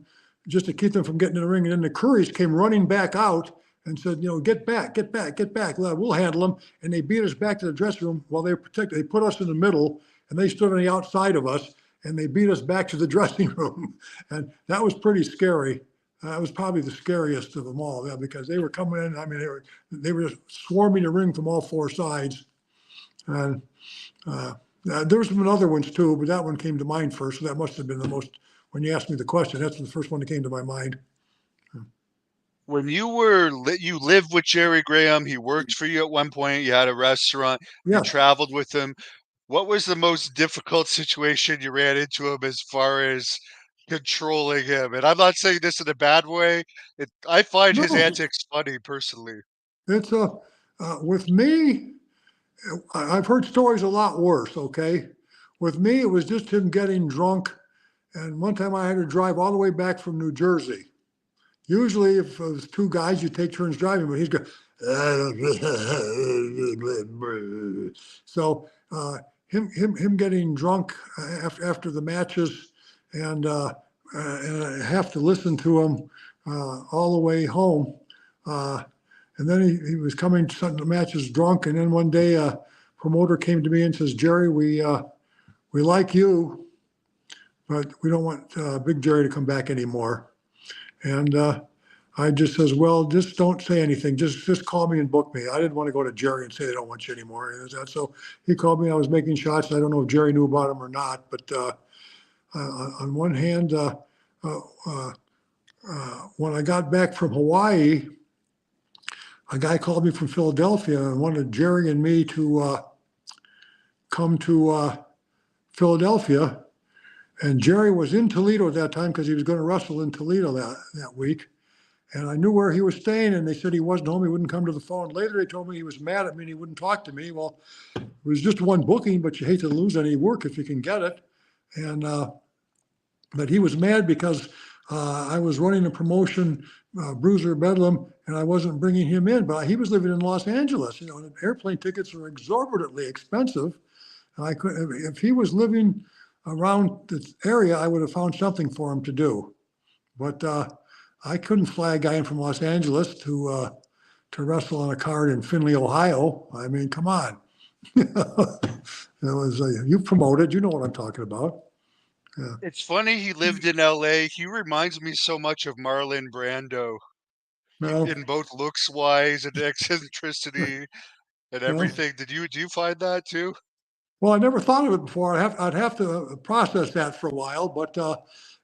S2: just to keep them from getting in the ring. And then the Currys came running back out and said, you know, get back, get back, get back. We'll handle them. And they beat us back to the dressing room while they were protected. They put us in the middle, and they stood on the outside of us, and they beat us back to the dressing room. And that was pretty scary. That was probably the scariest of them all, yeah, because they were coming in. I mean, they were just swarming the ring from all four sides. And there were some other ones too, but that one came to mind first. So that must have been the most, when you asked me the question, that's the first one that came to my mind.
S1: When you lived with Jerry Graham, he worked for you at one point, you had a restaurant, you
S2: Yeah.
S1: traveled with him. What was the most difficult situation you ran into him as far as controlling him? And I'm not saying this in a bad way. I find his
S2: No,
S1: antics funny personally.
S2: it's with me, I've heard stories a lot worse, okay? With me, it was just him getting drunk. And one time I had to drive all the way back from New Jersey. Usually, if it was two guys, you take turns driving, but he's going. So him getting drunk after the matches, and I have to listen to him all the way home. And then he was coming to some matches drunk, and then one day a promoter came to me and says, "Jerry, we like you, but we don't want Big Jerry to come back anymore." And I just says, well, just don't say anything. Just call me and book me. I didn't want to go to Jerry and say they don't want you anymore. And so he called me. I was making shots. I don't know if Jerry knew about them or not. But on one hand, when I got back from Hawaii, a guy called me from Philadelphia and wanted Jerry and me to come to Philadelphia. And Jerry was in Toledo at that time because he was going to wrestle in Toledo that week. And I knew where he was staying, and they said he wasn't home. He wouldn't come to the phone. Later, they told me he was mad at me and he wouldn't talk to me. Well, it was just one booking, but you hate to lose any work if you can get it. And but he was mad because I was running a promotion, Bruiser Bedlam, and I wasn't bringing him in. But he was living in Los Angeles. You know, and airplane tickets are exorbitantly expensive. And I could, if he was living around the area, I would have found something for him to do. But I couldn't fly a guy in from Los Angeles to wrestle on a card in Findlay, Ohio. I mean, come on. It was you promoted. You know what I'm talking about. Yeah.
S1: It's funny he lived in LA. He reminds me so much of Marlon Brando
S2: No,
S1: in both looks wise and eccentricity and
S2: no.
S1: everything. Do you find that too?
S2: Well, I never thought of it before. I'd have to process that for a while. But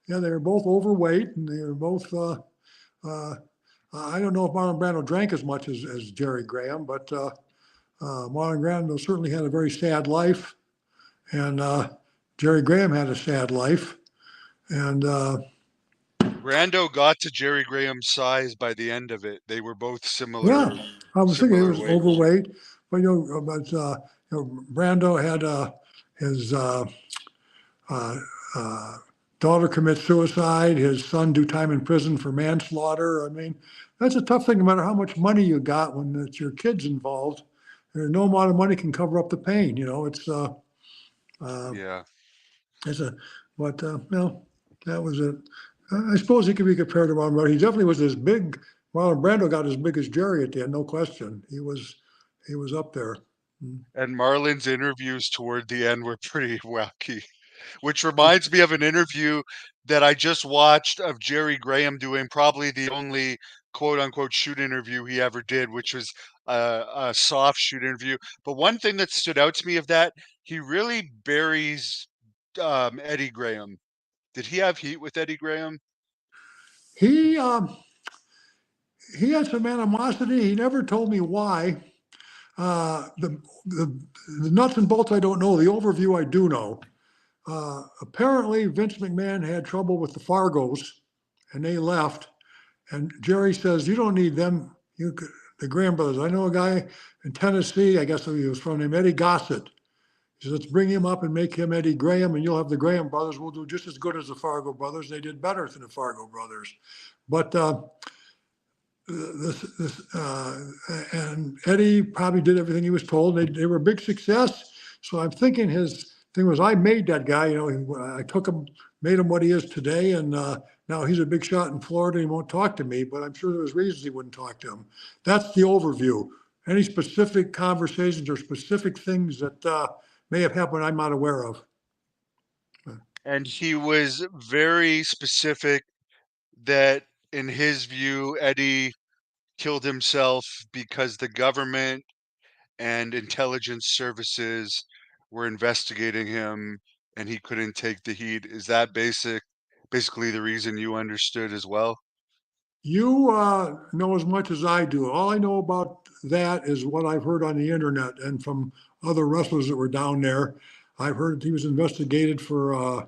S2: yeah, they were both overweight, and they were both. Uh, I don't know if Marlon Brando drank as much as Jerry Graham, but Marlon Brando certainly had a very sad life, and Jerry Graham had a sad life, and
S1: Brando got to Jerry Graham's size by the end of it. They were both
S2: Yeah, I was thinking he
S1: similar
S2: was
S1: weight.
S2: overweight, but Brando had his uh, uh, daughter commit suicide, his son do time in prison for manslaughter. I mean, that's a tough thing, no matter how much money you got when it's your kids involved. There's no amount of money can cover up the pain. Uh,
S1: Yeah.
S2: it's a, but no, that was it. I suppose he could be compared to Marlon Brando. He definitely was as big. Marlon Brando got as big as Jerry at the end, no question. He was up there.
S1: And Marlon's interviews toward the end were pretty wacky, which reminds me of an interview that I just watched of Jerry Graham doing probably the only quote unquote shoot interview he ever did, which was a soft shoot interview. But one thing that stood out to me of that, he really buries Eddie Graham. Did he have heat with Eddie Graham?
S2: He he had some animosity. He never told me why. The nuts and bolts I don't know. The overview I do know. Apparently, Vince McMahon had trouble with the Fargos, and they left. And Jerry says, "You don't need them. The Graham brothers. I know a guy in Tennessee. I guess he was from named Eddie Gossett. He says, let's bring him up and make him Eddie Graham, and you'll have the Graham brothers. We'll do just as good as the Fargo brothers. They did better than the Fargo brothers." But and Eddie probably did everything he was told. They were a big success. So I'm thinking his thing was, I made that guy. I took him, made him what he is today, and now he's a big shot in Florida. He won't talk to me, but I'm sure there was reasons he wouldn't talk to him. That's the overview. Any specific conversations or specific things that may have happened I'm not aware of.
S1: And he was very specific that, in his view, Eddie killed himself because the government and intelligence services were investigating him and he couldn't take the heat. Is that basically the reason you understood as well?
S2: You know as much as I do. All I know about that is what I've heard on the internet and from other wrestlers that were down there. I've heard he was investigated for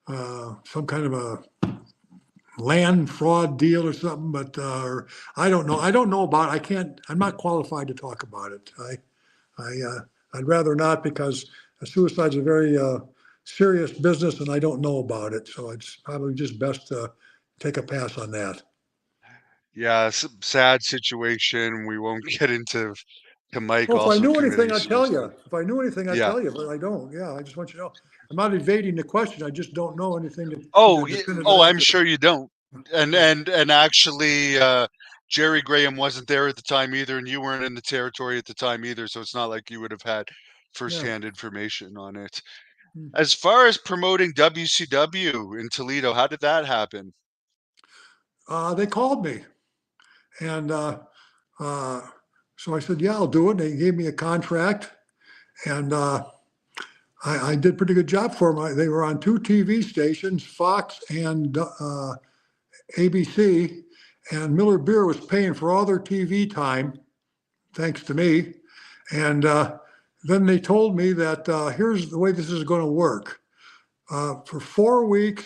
S2: some kind of a land fraud deal or something, but I don't know. I don't know about it. I can't. I'm not qualified to talk about it. I'd rather not because suicide's a very serious business, and I don't know about it. So it's probably just best to take a pass on that.
S1: Yeah, sad situation. We won't get into Mike
S2: Well, if I
S1: also
S2: knew
S1: committing
S2: anything, I'd tell you.
S1: suicide.
S2: If I knew anything, I'd
S1: Yeah.
S2: tell you, but I don't. Yeah, I just want you to know. I'm not evading the question. I just don't know anything to give you
S1: Oh,
S2: a definitive
S1: oh, I'm
S2: answer.
S1: sure you don't. And
S2: Yeah,
S1: actually, Jerry Graham wasn't there at the time either, and you weren't in the territory at the time either, so it's not like you would have had
S2: yeah.
S1: firsthand information on it.
S2: Hmm.
S1: As far as promoting WCW in Toledo, how did that happen?
S2: They called me, and uh, so I said, "Yeah, I'll do it." They gave me a contract, and I did pretty good job for them. They were on two TV stations, Fox and ABC, and Miller Beer was paying for all their TV time, thanks to me. And then they told me that here's the way this is going to work. For 4 weeks,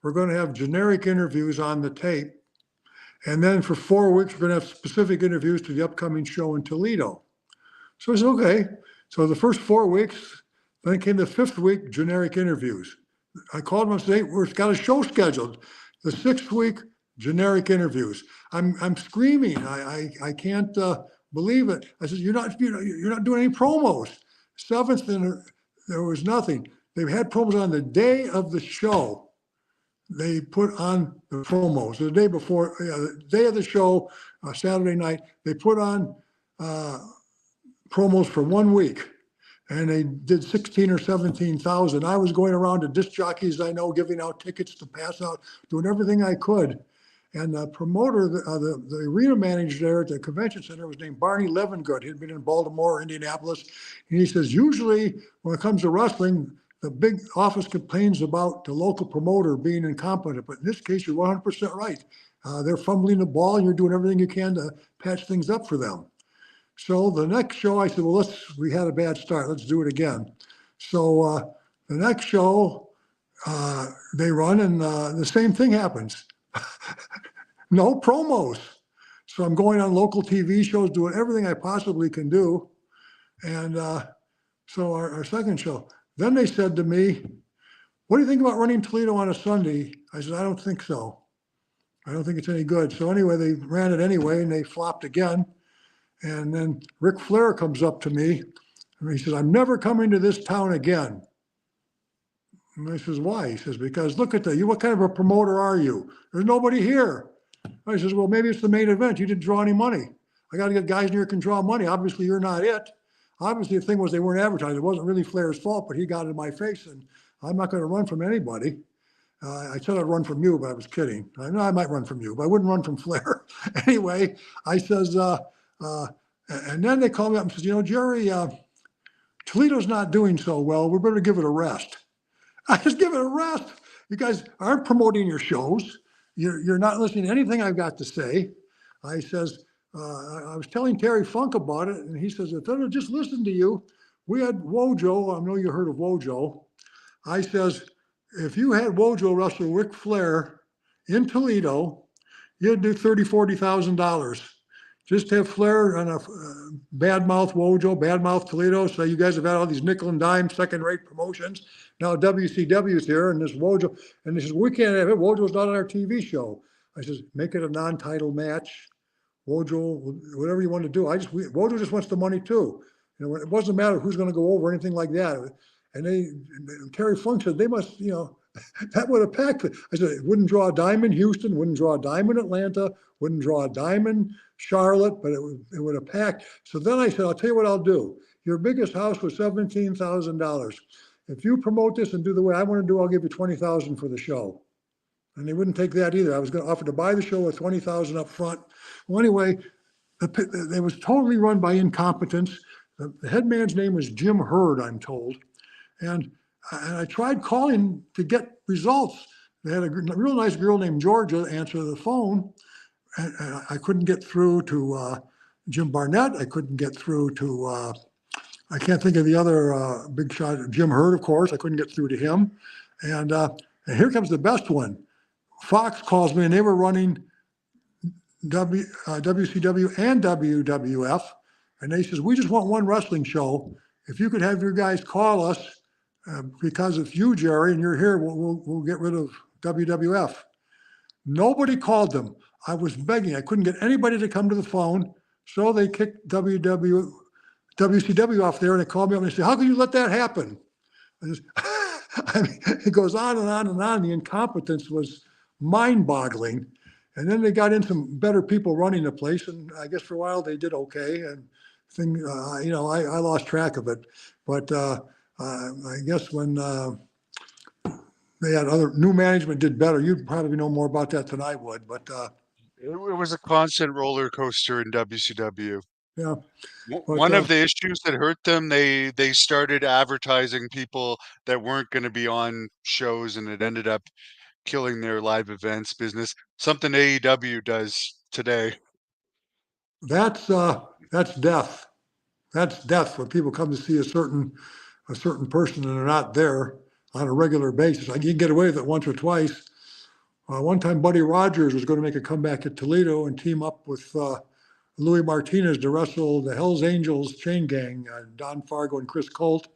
S2: we're going to have generic interviews on the tape. And then for 4 weeks, we're going to have specific interviews to the upcoming show in Toledo. So I said, okay. So the first 4 weeks, then came the fifth week, generic interviews. I called them and said, hey, we've got a show scheduled. The sixth week, generic interviews. I'm screaming. I can't believe it. I said, you're not doing any promos. Seventh, and there was nothing. They had promos on the day of the show. They put on the promos the day before, the day of the show, Saturday night. They put on promos for 1 week, and they did 16 or 17,000. I was going around to disc jockeys I know, giving out tickets to pass out, doing everything I could. And the promoter, the arena manager there at the convention center was named Barney Levengood. He'd been in Baltimore, Indianapolis. And he says, usually when it comes to wrestling, the big office complains about the local promoter being incompetent. But in this case, you're 100% right. They're fumbling the ball, and you're doing everything you can to patch things up for them. So the next show, I said, well, we had a bad start. Let's do it again. So the next show they run, and the same thing happens. No promos. So I'm going on local TV shows, doing everything I possibly can do. And so our second show, then they said to me, what do you think about running Toledo on a Sunday? I said, I don't think so. I don't think it's any good. So anyway, they ran it anyway and they flopped again. And then Ric Flair comes up to me and he says, I'm never coming to this town again. And I says, why? He says, because look at that. What kind of a promoter are you? There's nobody here. I says, well, maybe it's the main event. You didn't draw any money. I got to get guys in here who can draw money. Obviously, you're not it. Obviously, the thing was they weren't advertising. It wasn't really Flair's fault, but he got in my face, and I'm not going to run from anybody. I said I'd run from you, but I was kidding. I know I might run from you, but I wouldn't run from Flair. Anyway, I says, and then they call me up and says, you know, Jerry, Toledo's not doing so well. We better give it a rest. I just give it a rest. You guys aren't promoting your shows. You're not listening to anything I've got to say. I says, I was telling Terry Funk about it, and he says, if they'll just listen to you, we had Wojo. I know you heard of Wojo. I says, if you had Wojo wrestle Ric Flair in Toledo, you'd do $30,000, $40,000. Just have Flair on a badmouth Wojo, badmouth Toledo. So you guys have had all these nickel and dime second-rate promotions. Now WCW's here, and this Wojo, and he says, we can't have it. Wojo's not on our TV show. I says, make it a non-title match. Wojo, whatever you want to do. Wojo just wants the money too. You know, it doesn't matter who's going to go over, anything like that. And Terry Funk said they must, you know, that would have packed it. I said, it wouldn't draw a dime in Houston, wouldn't draw a dime in Atlanta, wouldn't draw a dime in Charlotte, but it would have packed. So then I said, I'll tell you what I'll do. Your biggest house was $17,000. If you promote this and do the way I want to do, I'll give you $20,000 for the show. And they wouldn't take that either. I was going to offer to buy the show with $20,000 up front. Well, anyway, it was totally run by incompetence. The head man's name was Jim Hurd, I'm told. And I tried calling to get results. They had a real nice girl named Georgia answer the phone. And I couldn't get through to Jim Barnett. I couldn't get through to, I can't think of the other big shot, Jim Hurd, of course. I couldn't get through to him. And here comes the best one. Fox calls me, and they were running WCW and WWF. And they says, we just want one wrestling show. If you could have your guys call us, because it's you, Jerry, and you're here, we'll get rid of WWF. Nobody called them. I was begging. I couldn't get anybody to come to the phone. So they kicked WCW off there, and they called me up and they said, how could you let that happen? I mean, it goes on and on and on. The incompetence was mind-boggling. And then they got in some better people running the place, and I guess for a while they did okay. And you know, I lost track of it. But I guess when they had other new management did better. You'd probably know more about that than I would. But
S1: It was a constant roller coaster in WCW.
S2: yeah,
S1: One of the issues that hurt them, they started advertising people that weren't going to be on shows, and it ended up killing their live events business. Something AEW does today.
S2: that's death. That's death when people come to see a certain person and they're not there on a regular basis. Like you can get away with it once or twice. One time, Buddy Rogers was going to make a comeback at Toledo and team up with Louis Martinez to wrestle the Hells Angels chain gang, Don Fargo and Chris Colt.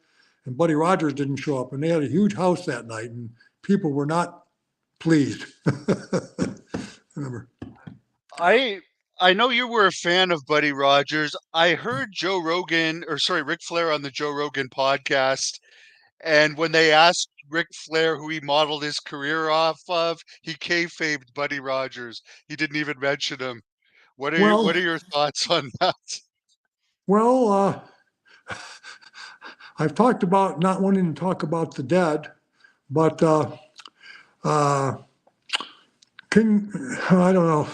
S2: And Buddy Rogers didn't show up. And they had a huge house that night, and people were not pleased. Remember.
S1: I know you were a fan of Buddy Rogers. I heard Ric Flair on the Joe Rogan podcast. And when they asked Ric Flair who he modeled his career off of, he kayfabed Buddy Rogers. He didn't even mention him. What are your thoughts on that?
S2: Well, I've talked about not wanting to talk about the dead, but King, I don't know,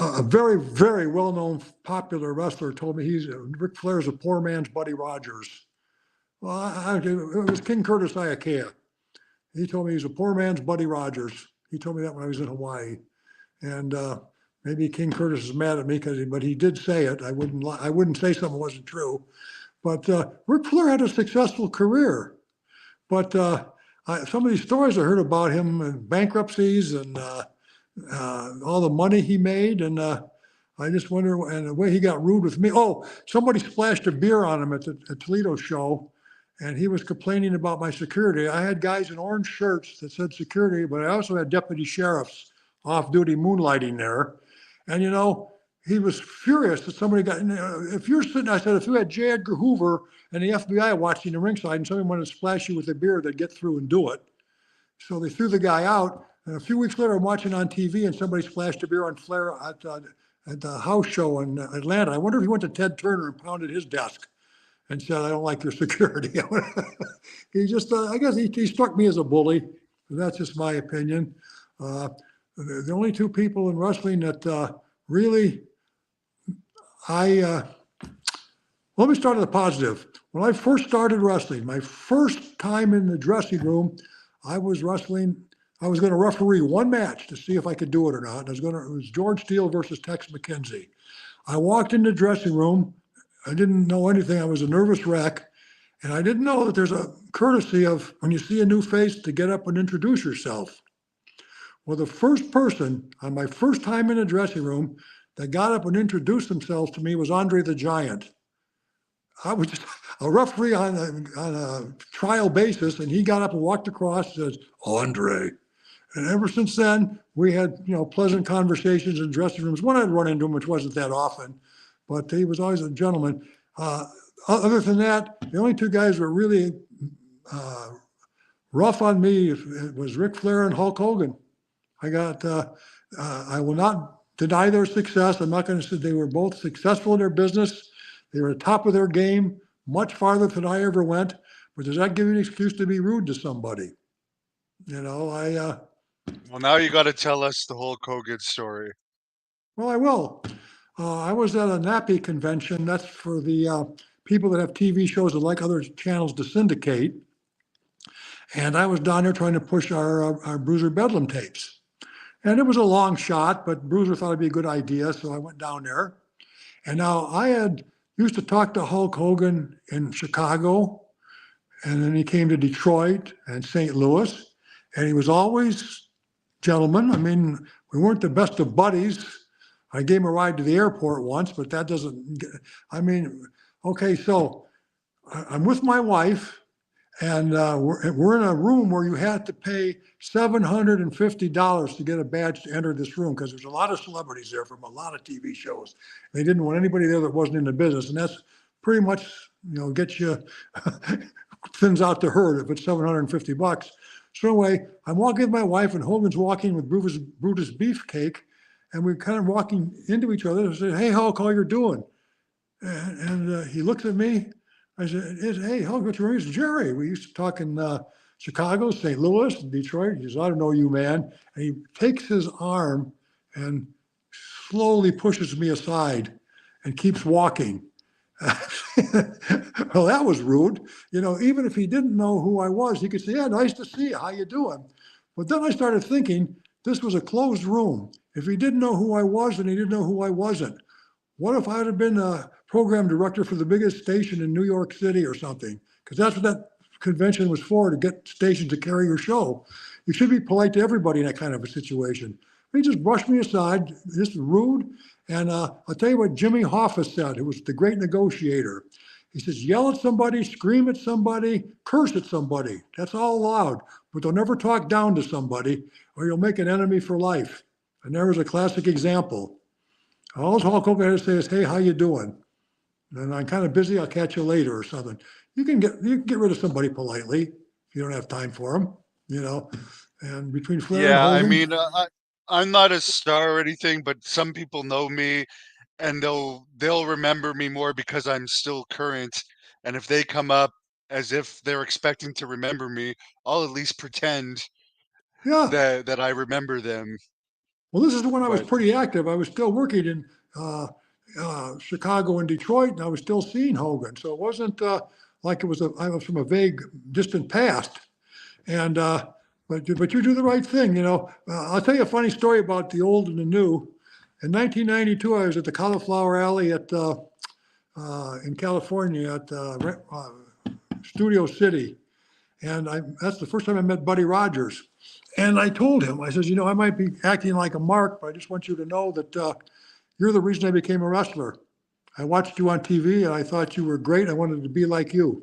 S2: a very, very well-known popular wrestler told me Ric Flair's a poor man's Buddy Rogers. Well, it was King Curtis Iakea. He told me he's a poor man's Buddy Rogers. He told me that when I was in Hawaii. And maybe King Curtis is mad at me but he did say it. I wouldn't say something wasn't true. But Ric Flair had a successful career. But some of these stories I heard about him and bankruptcies and all the money he made. And I just wonder, and the way he got rude with me. Oh, somebody splashed a beer on him at the Toledo show, and he was complaining about my security. I had guys in orange shirts that said security, but I also had deputy sheriffs off duty moonlighting there. And, he was furious that somebody got, if you're sitting, I said, if you had J. Edgar Hoover and the FBI watching the ringside and somebody wanted to splash you with a beer, they'd get through and do it. So they threw the guy out. And a few weeks later, I'm watching on TV and somebody splashed a beer on Flair at the house show in Atlanta. I wonder if he went to Ted Turner and pounded his desk and said, I don't like your security. He just, I guess he struck me as a bully. That's just my opinion. The only two people in wrestling that really, let me start at the positive. When I first started wrestling, my first time in the dressing room, I was going to referee one match to see if I could do it or not. It was George Steele versus Tex McKenzie. I walked in the dressing room. I didn't know anything. I was a nervous wreck. And I didn't know that there's a courtesy of when you see a new face to get up and introduce yourself. Well, the first person on my first time in the dressing room that got up and introduced themselves to me was Andre the Giant. I was just a referee on a trial basis, and he got up and walked across and says, Andre. And ever since then, we had, pleasant conversations in dressing rooms. One I'd run into him, which wasn't that often, but he was always a gentleman. Other than that, the only two guys who were really rough on me was Ric Flair and Hulk Hogan. I will not deny their success. I'm not going to say they were both successful in their business. They were at the top of their game, much farther than I ever went. But does that give you an excuse to be rude to somebody?
S1: Well, now you got to tell us the whole Hogan story.
S2: Well, I will. I was at a NAPI convention. That's for the people that have TV shows that like other channels to syndicate. And I was down there trying to push our Bruiser Bedlam tapes. And it was a long shot, but Bruiser thought it'd be a good idea, so I went down there. And now I had used to talk to Hulk Hogan in Chicago, and then he came to Detroit and St. Louis, and he was always gentleman. I mean, we weren't the best of buddies. I gave him a ride to the airport once, but that doesn't, okay, so I'm with my wife, and we're in a room where you had to pay $750 to get a badge to enter this room because there's a lot of celebrities there from a lot of TV shows. They didn't want anybody there that wasn't in the business, and that's pretty much, gets you, thins out the herd if it's $750. So anyway, I'm walking with my wife, and Hogan's walking with Brutus Beefcake, and we're kind of walking into each other and said, hey, Hulk, how you doing? And he looks at me. I said, hey, Hulk, what's your name? It's Jerry. We used to talk in Chicago, St. Louis, Detroit. He says, I don't know you, man. And he takes his arm and slowly pushes me aside and keeps walking. Well, that was rude. Even if he didn't know who I was, he could say, yeah, nice to see you. How you doing? But then I started thinking, this was a closed room. If he didn't know who I was, then he didn't know who I wasn't. What if I had been a program director for the biggest station in New York City or something? Because that's what that convention was for, to get stations to carry your show. You should be polite to everybody in that kind of a situation. He just brushed me aside, just rude. And I'll tell you what Jimmy Hoffa said, who was the great negotiator. He says, yell at somebody, scream at somebody, curse at somebody. That's all allowed. But don't ever talk down to somebody or you'll make an enemy for life. And there was a classic example. All Hulk Hogan had to say is, hey, how you doing? And I'm kind of busy, I'll catch you later or something. You can get rid of somebody politely if you don't have time for them, And between Flair and Hogan,
S1: I mean, I'm not a star or anything, but some people know me, and they'll remember me more because I'm still current. And if they come up as if they're expecting to remember me, I'll at least pretend that I remember them.
S2: Well, this is when I was pretty active. I was still working in Chicago and Detroit, and I was still seeing Hogan. So it wasn't like I was from a vague, distant past. And but you do the right thing, I'll tell you a funny story about the old and the new. In 1992, I was at the Cauliflower Alley in California at Studio City, And that's the first time I met Buddy Rogers. And I told him, I says, you know, I might be acting like a mark, but I just want you to know that you're the reason I became a wrestler. I watched you on TV and I thought you were great. I wanted to be like you.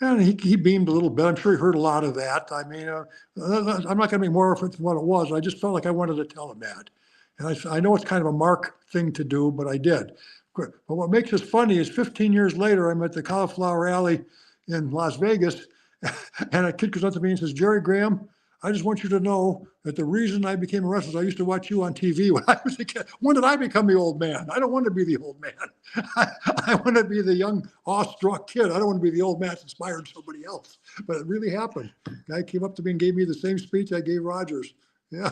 S2: And he beamed a little bit. I'm sure he heard a lot of that. I mean, I'm not going to make more of it than what it was. I just felt like I wanted to tell him that. And I know it's kind of a Mark thing to do, but I did. But what makes this funny is 15 years later, I'm at the Cauliflower Alley in Las Vegas, and a kid comes up to me and says, Jerry Graham, I just want you to know that the reason I became a wrestler is I used to watch you on TV when I was a kid. When did I become the old man? I don't want to be the old man. I want to be the young, awestruck kid. I don't want to be the old man that inspired somebody else. But it really happened. Guy came up to me and gave me the same speech I gave Rogers. Yeah.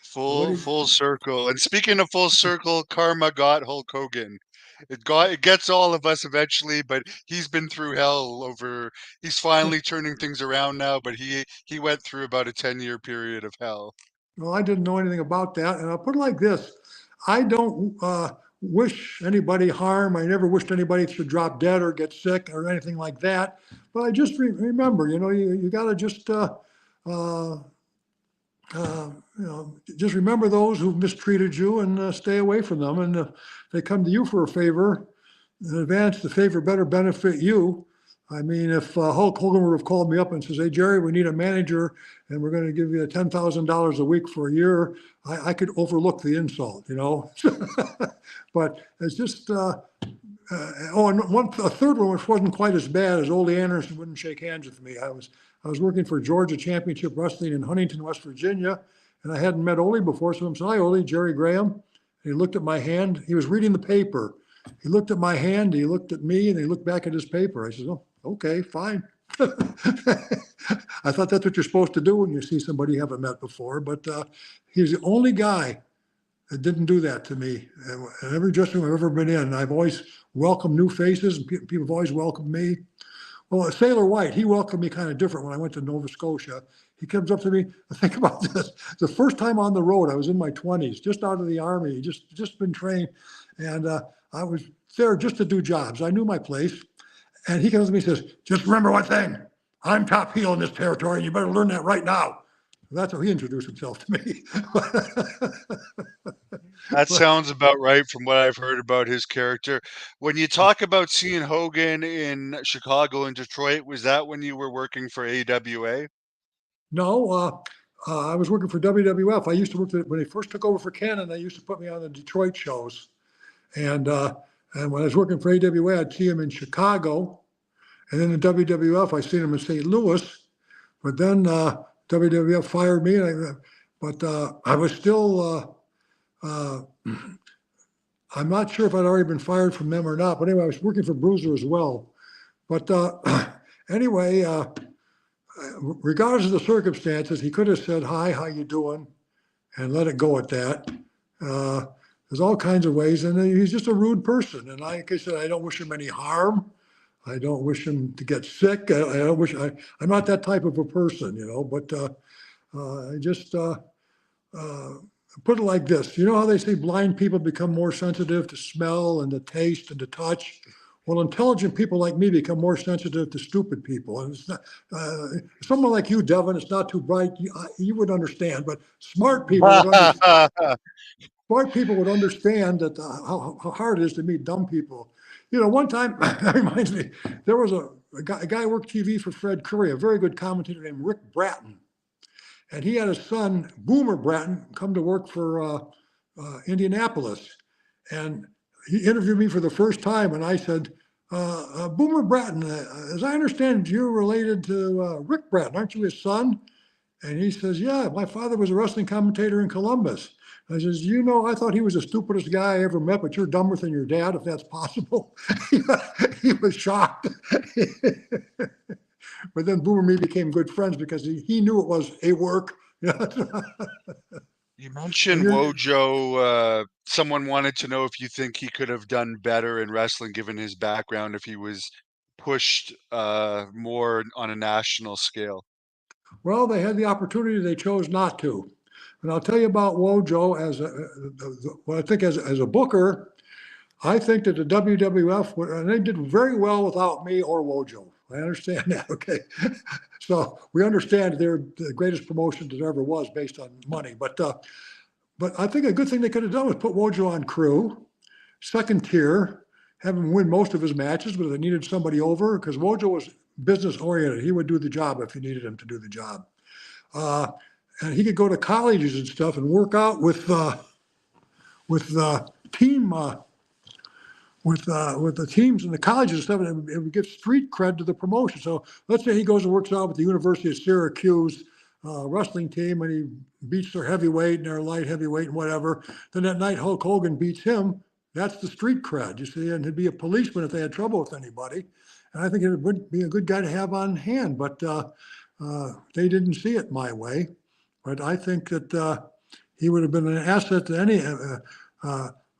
S1: Full circle. And speaking of full circle, karma got Hulk Hogan. It gets all of us eventually, but he's been through hell over. He's finally turning things around now, but he went through about a 10-year period of hell.
S2: Well, I didn't know anything about that. And I'll put it like this. I don't wish anybody harm. I never wished anybody to drop dead or get sick or anything like that. But I just remember, you know, you got to just, just remember those who mistreated you and stay away from them. And if they come to you for a favor, in advance, the favor better benefit you. I mean, if Hulk Hogan would have called me up and says, hey, Jerry, we need a manager and we're going to give you $10,000 a week for a year, I could overlook the insult, you know. But it's just, and a third one, which wasn't quite as bad as Ole Anderson wouldn't shake hands with me. I was working for Georgia Championship Wrestling in Huntington, West Virginia, and I hadn't met Ole before. So I said, hi, Ole, Jerry Graham. And he looked at my hand. He was reading the paper. He looked at my hand, he looked at me, and he looked back at his paper. I said, oh, okay, fine. I thought that's what you're supposed to do when you see somebody you haven't met before, but he's the only guy that didn't do that to me. And every dressing room I've ever been in, I've always welcomed new faces, and people have always welcomed me. Well, Sailor White, he welcomed me kind of different when I went to Nova Scotia. He comes up to me, think about this, the first time on the road, I was in my 20s, just out of the Army, just been trained, and I was there just to do jobs. I knew my place. And he comes to me and says, just remember one thing, I'm top heel in this territory, and you better learn that right now. That's how he introduced himself to me.
S1: That sounds about right from what I've heard about his character. When you talk about seeing Hogan in Chicago and Detroit, was that when you were working for AWA?
S2: No, I was working for WWF. I used to work when they first took over for Cannon, they used to put me on the Detroit shows. And when I was working for AWA, I'd see him in Chicago. And then in WWF, I seen him in St. Louis. But then WWF fired me. But I was still, I'm not sure if I'd already been fired from them or not. But anyway, I was working for Bruiser as well. But anyway, regardless of the circumstances, he could have said, hi, how you doing? And let it go at that. There's all kinds of ways, and he's just a rude person. And like I said, I don't wish him any harm. I don't wish him to get sick. I'm not that type of a person, you know. But I just put it like this. You know how they say blind people become more sensitive to smell and to taste and to touch? Well, intelligent people like me become more sensitive to stupid people. And it's not, someone like you, Devin, it's not too bright. You would understand, but smart people would understand. Smart people would understand that how hard it is to meet dumb people. You know, one time, that reminds me, there was a guy who worked TV for Fred Curry, a very good commentator named Rick Bratton. And he had his son, Boomer Bratton, come to work for Indianapolis. And he interviewed me for the first time, and I said, Boomer Bratton, as I understand, you're related to Rick Bratton, aren't you his son? And he says, yeah, my father was a wrestling commentator in Columbus. I says, you know, I thought he was the stupidest guy I ever met, but you're dumber than your dad, if that's possible. He was shocked. But then Boomer and me became good friends because he knew it was a work.
S1: You mentioned Wojo. Someone wanted to know if you think he could have done better in wrestling given his background, if he was pushed more on a national scale.
S2: Well, they had the opportunity. They chose not to. And I'll tell you about Wojo as what I think as a booker. I think that the WWF, and they did very well without me or Wojo. I understand that. Okay. So we understand they're the greatest promotion that ever was based on money. But I think a good thing they could have done was put Wojo on crew, second tier, have him win most of his matches, but if they needed somebody over, because Wojo was business oriented. He would do the job if you needed him to do the job. Uh, and he could go to colleges and stuff and work out with the team with the teams and the colleges and stuff, and it would give street cred to the promotion. So let's say he goes and works out with the University of Syracuse wrestling team, and he beats their heavyweight and their light heavyweight and whatever. Then that night Hulk Hogan beats him. That's the street cred, you see, and he'd be a policeman if they had trouble with anybody. And I think it would be a good guy to have on hand, but they didn't see it my way. But I think that he would have been an asset to any.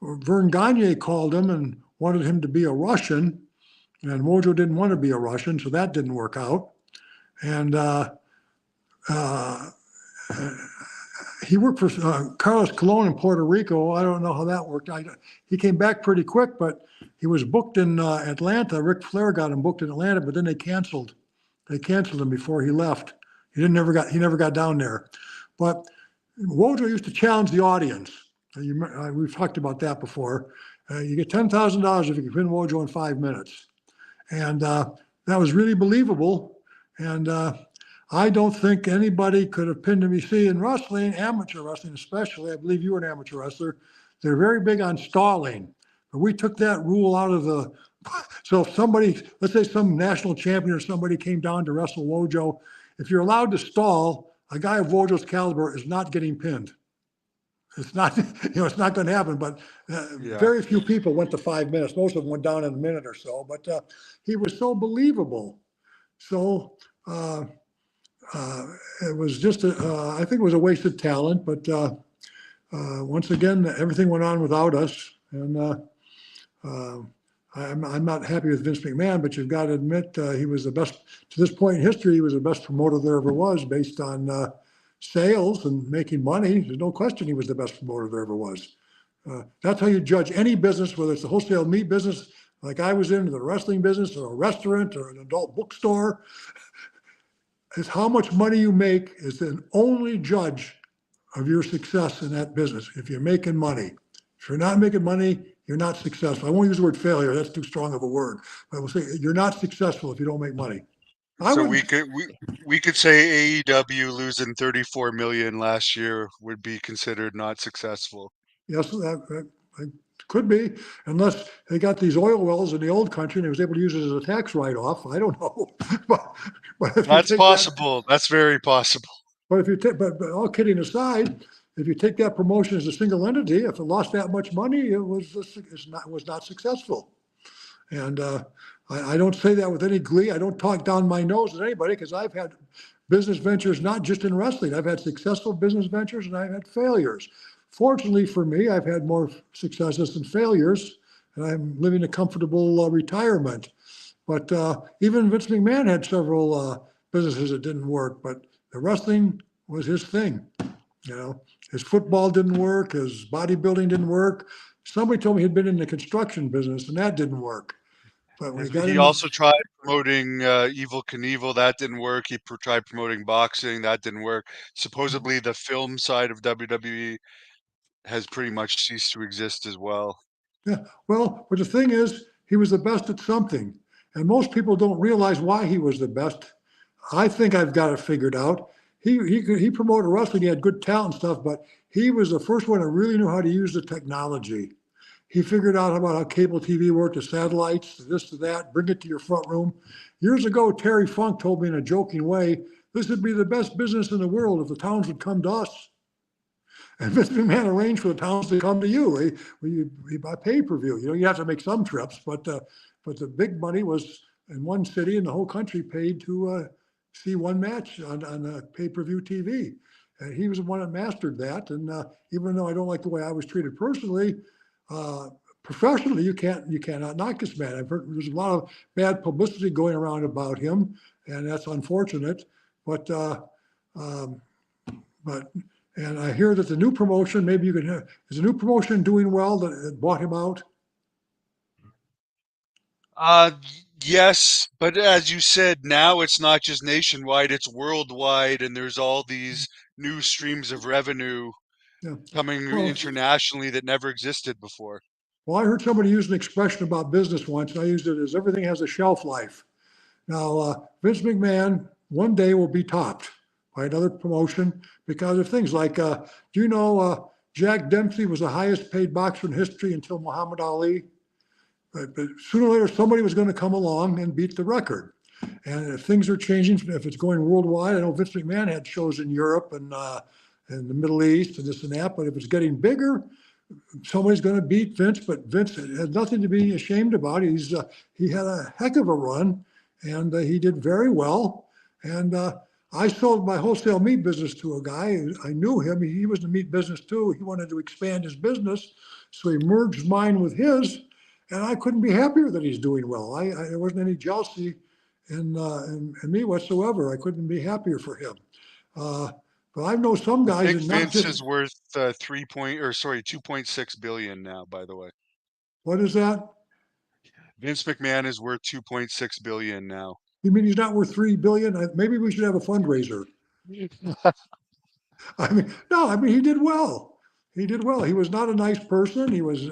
S2: Vern Gagne called him and wanted him to be a Russian, and Wojo didn't want to be a Russian, so that didn't work out. And he worked for Carlos Colon in Puerto Rico. I don't know how that worked. He came back pretty quick, but he was booked in Atlanta. Ric Flair got him booked in Atlanta, but then they canceled. They canceled him before he left. He never got down there. But Wojo used to challenge the audience. We've talked about that before. You get $10,000 if you can pin Wojo in 5 minutes. And that was really believable. And I don't think anybody could have pinned him. You see, in wrestling, amateur wrestling especially, I believe you were an amateur wrestler, they're very big on stalling. But we took that rule out of the, so if somebody, let's say some national champion or somebody came down to wrestle Wojo, if you're allowed to stall, a guy of Wojo's caliber is not getting pinned. It's not, it's not going to happen, but very few people went to 5 minutes. Most of them went down in a minute or so, but he was so believable. So it was just, I think it was a wasted talent, but once again, everything went on without us. And I'm not happy with Vince McMahon, but you've got to admit he was the best, to this point in history, he was the best promoter there ever was based on sales and making money. There's no question he was the best promoter there ever was. That's how you judge any business, whether it's the wholesale meat business, like I was in, the wrestling business, or a restaurant, or an adult bookstore. Is how much money you make is the only judge of your success in that business. If you're making money, if you're not making money, you're not successful. I won't use the word failure. That's too strong of a word. But I will say you're not successful if you don't make money.
S1: So we could say AEW losing 34 million last year would be considered not successful.
S2: Yes, that could be, unless they got these oil wells in the old country and he was able to use it as a tax write-off. I don't know. but if
S1: that's possible. That's very possible.
S2: But if you take, but all kidding aside, if you take that promotion as a single entity, if it lost that much money, it was not successful. And I don't say that with any glee. I don't talk down my nose at anybody because I've had business ventures, not just in wrestling. I've had successful business ventures and I've had failures. Fortunately for me, I've had more successes than failures, and I'm living a comfortable retirement. But even Vince McMahon had several businesses that didn't work, but the wrestling was his thing. His football didn't work, his bodybuilding didn't work. Somebody told me he'd been in the construction business, and that didn't work. But
S1: he also tried promoting Evel Knievel. That didn't work. He tried promoting boxing. That didn't work. Supposedly, the film side of WWE has pretty much ceased to exist as well.
S2: Yeah, well, but the thing is, he was the best at something. And most people don't realize why he was the best. I think I've got it figured out. He promoted wrestling. He had good talent and stuff, but he was the first one that really knew how to use the technology. He figured out about how cable TV worked, the satellites, this to that, bring it to your front room. Years ago, Terry Funk told me in a joking way, this would be the best business in the world if the towns would come to us. And Vince McMahon arranged for the towns to come to you. We buy pay-per-view. You have to make some trips, but the big money was in one city and the whole country paid to see one match on pay-per-view TV. And he was the one that mastered that. And even though I don't like the way I was treated personally, professionally, you cannot knock this man. I've heard there's a lot of bad publicity going around about him, and that's unfortunate. But and I hear that the new promotion, maybe you can hear, is the new promotion doing well that bought him out?
S1: Yes, but as you said, now it's not just nationwide, it's worldwide, and there's all these new streams of revenue
S2: Yeah.
S1: coming
S2: Well,
S1: internationally that never existed before.
S2: well, I heard somebody use an expression about business once, and I used it as everything has a shelf life. Now, Vince McMahon one day will be topped by another promotion because of things like, do you know Jack Dempsey was the highest paid boxer in history until Muhammad Ali? But sooner or later, somebody was going to come along and beat the record. And if things are changing, if it's going worldwide, I know Vince McMahon had shows in Europe and the Middle East and this and that, but if it's getting bigger, somebody's going to beat Vince, but Vince has nothing to be ashamed about. He had a heck of a run, and he did very well. And I sold my wholesale meat business to a guy. I knew him. He was in the meat business too. He wanted to expand his business, so he merged mine with his, and I couldn't be happier that he's doing well. There wasn't any jealousy in me whatsoever. I couldn't be happier for him. Uh, but I know some
S1: I
S2: guys,
S1: think
S2: and not
S1: Vince
S2: just
S1: is worth 2.6 billion now, by the way.
S2: what is that?
S1: Vince McMahon is worth 2.6 billion now.
S2: You mean he's not worth 3 billion? Maybe we should have a fundraiser. I mean, no, I mean he did well. He did well. He was not a nice person. He was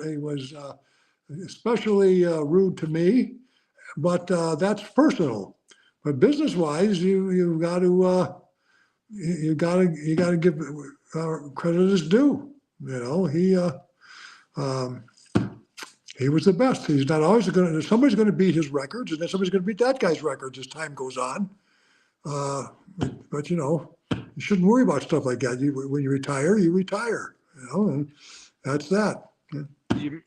S2: especially rude to me, but that's personal. But business wise, you got to give credit as due. You know, um, he was the best. He's not always going to. Somebody's going to beat his records, and then somebody's going to beat that guy's records as time goes on. Uh, but you know, you shouldn't worry about stuff like that. When you retire, you retire. You know, and that's that.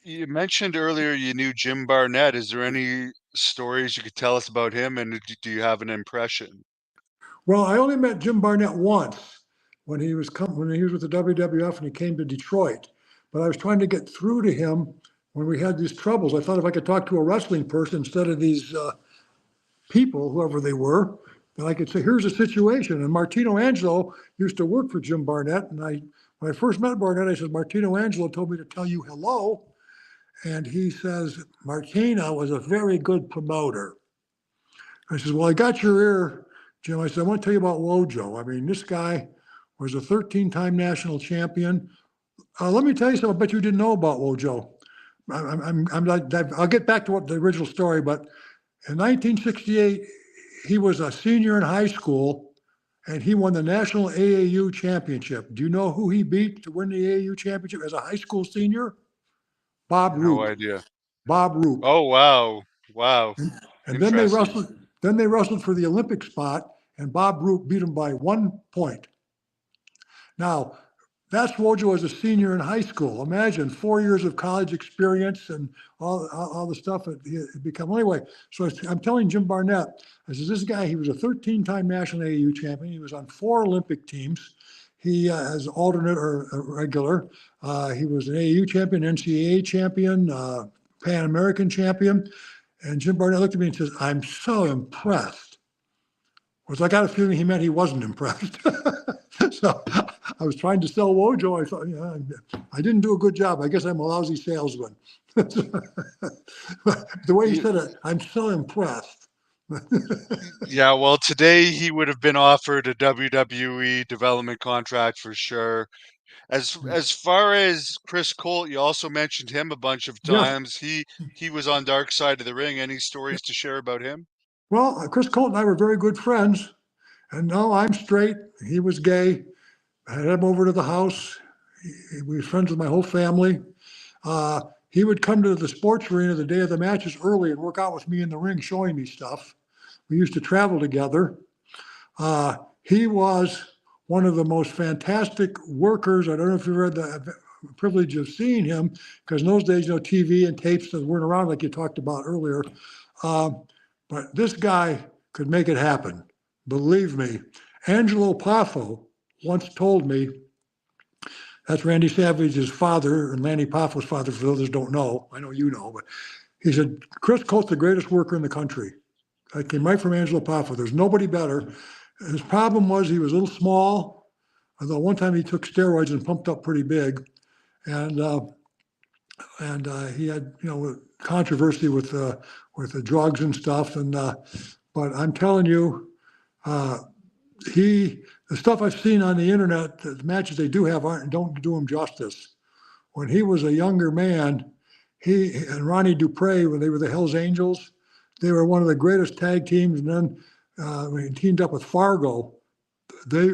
S1: You mentioned earlier you knew Jim Barnett. Is there any stories you could tell us about him, and do you have an impression?
S2: Well, I only met Jim Barnett once when when he was with the WWF and he came to Detroit. But I was trying to get through to him when we had these troubles. I thought if I could talk to a wrestling person instead of these people, whoever they were, then I could say, "Here's the situation." And Martino Angelo used to work for Jim Barnett, and when I first met Barnett, I said, "Martino Angelo told me to tell you hello," and he says, "Martino was a very good promoter." I says, "Well, I got your ear, Jim." I said, "I want to tell you about Wojo. I mean, this guy was a 13-time national champion. Let me tell you something I bet you didn't know about Wojo. I'm not, I'll get back to what the original story, but in 1968, he was a senior in high school and he won the national AAU championship. Do you know who he beat to win the AAU championship as a high school senior? Bob
S1: No
S2: Roop.
S1: idea.
S2: Bob Roop.
S1: Oh, wow. Wow.
S2: And then they
S1: Interesting.
S2: wrestled. Then they wrestled for the Olympic spot, and Bob Roop beat him by 1 point. Now, that's Wojo as a senior in high school. Imagine 4 years of college experience and all the stuff that he had become. Anyway, so I'm telling Jim Barnett, I says, this guy, he was a 13-time national AAU champion. He was on 4 Olympic teams. He as alternate or regular. He was an AAU champion, NCAA champion, Pan American champion. And Jim Barnett looked at me and says, "I'm so impressed." Was I got a feeling he meant he wasn't impressed. So I was trying to sell Wojo. I thought, yeah, I didn't do a good job. I guess I'm a lousy salesman. The way he said it, "I'm so impressed."
S1: Yeah, well, today he would have been offered a WWE development contract for sure. As far as Chris Colt, you also mentioned him a bunch of
S2: Yes.
S1: times. He was on Dark Side of the Ring. Any stories to share about him?
S2: Well, Chris Colt and I were very good friends. And no, I'm straight. He was gay. I had him over to the house. We were friends with my whole family. He would come to the sports arena the day of the matches early and work out with me in the ring, showing me stuff. We used to travel together. He was one of the most fantastic workers. I don't know if you had the privilege of seeing him, because in those days, TV and tapes that weren't around like you talked about earlier. But this guy could make it happen. Believe me. Angelo Poffo once told me, that's Randy Savage's father and Lanny Poffo's father, for those that don't know. I know you know, but he said, "Chris Colt's the greatest worker in the country." I came right from Angelo Poffo. There's nobody better. His problem was he was a little small, although one time he took steroids and pumped up pretty big. And and he had, controversy with the drugs and stuff. And but I'm telling you, uh, the stuff I've seen on the internet, the matches they do have don't do him justice. When he was a younger man, he and Ronnie Dupre, when they were the Hells Angels, they were one of the greatest tag teams. And then when he teamed up with Fargo, they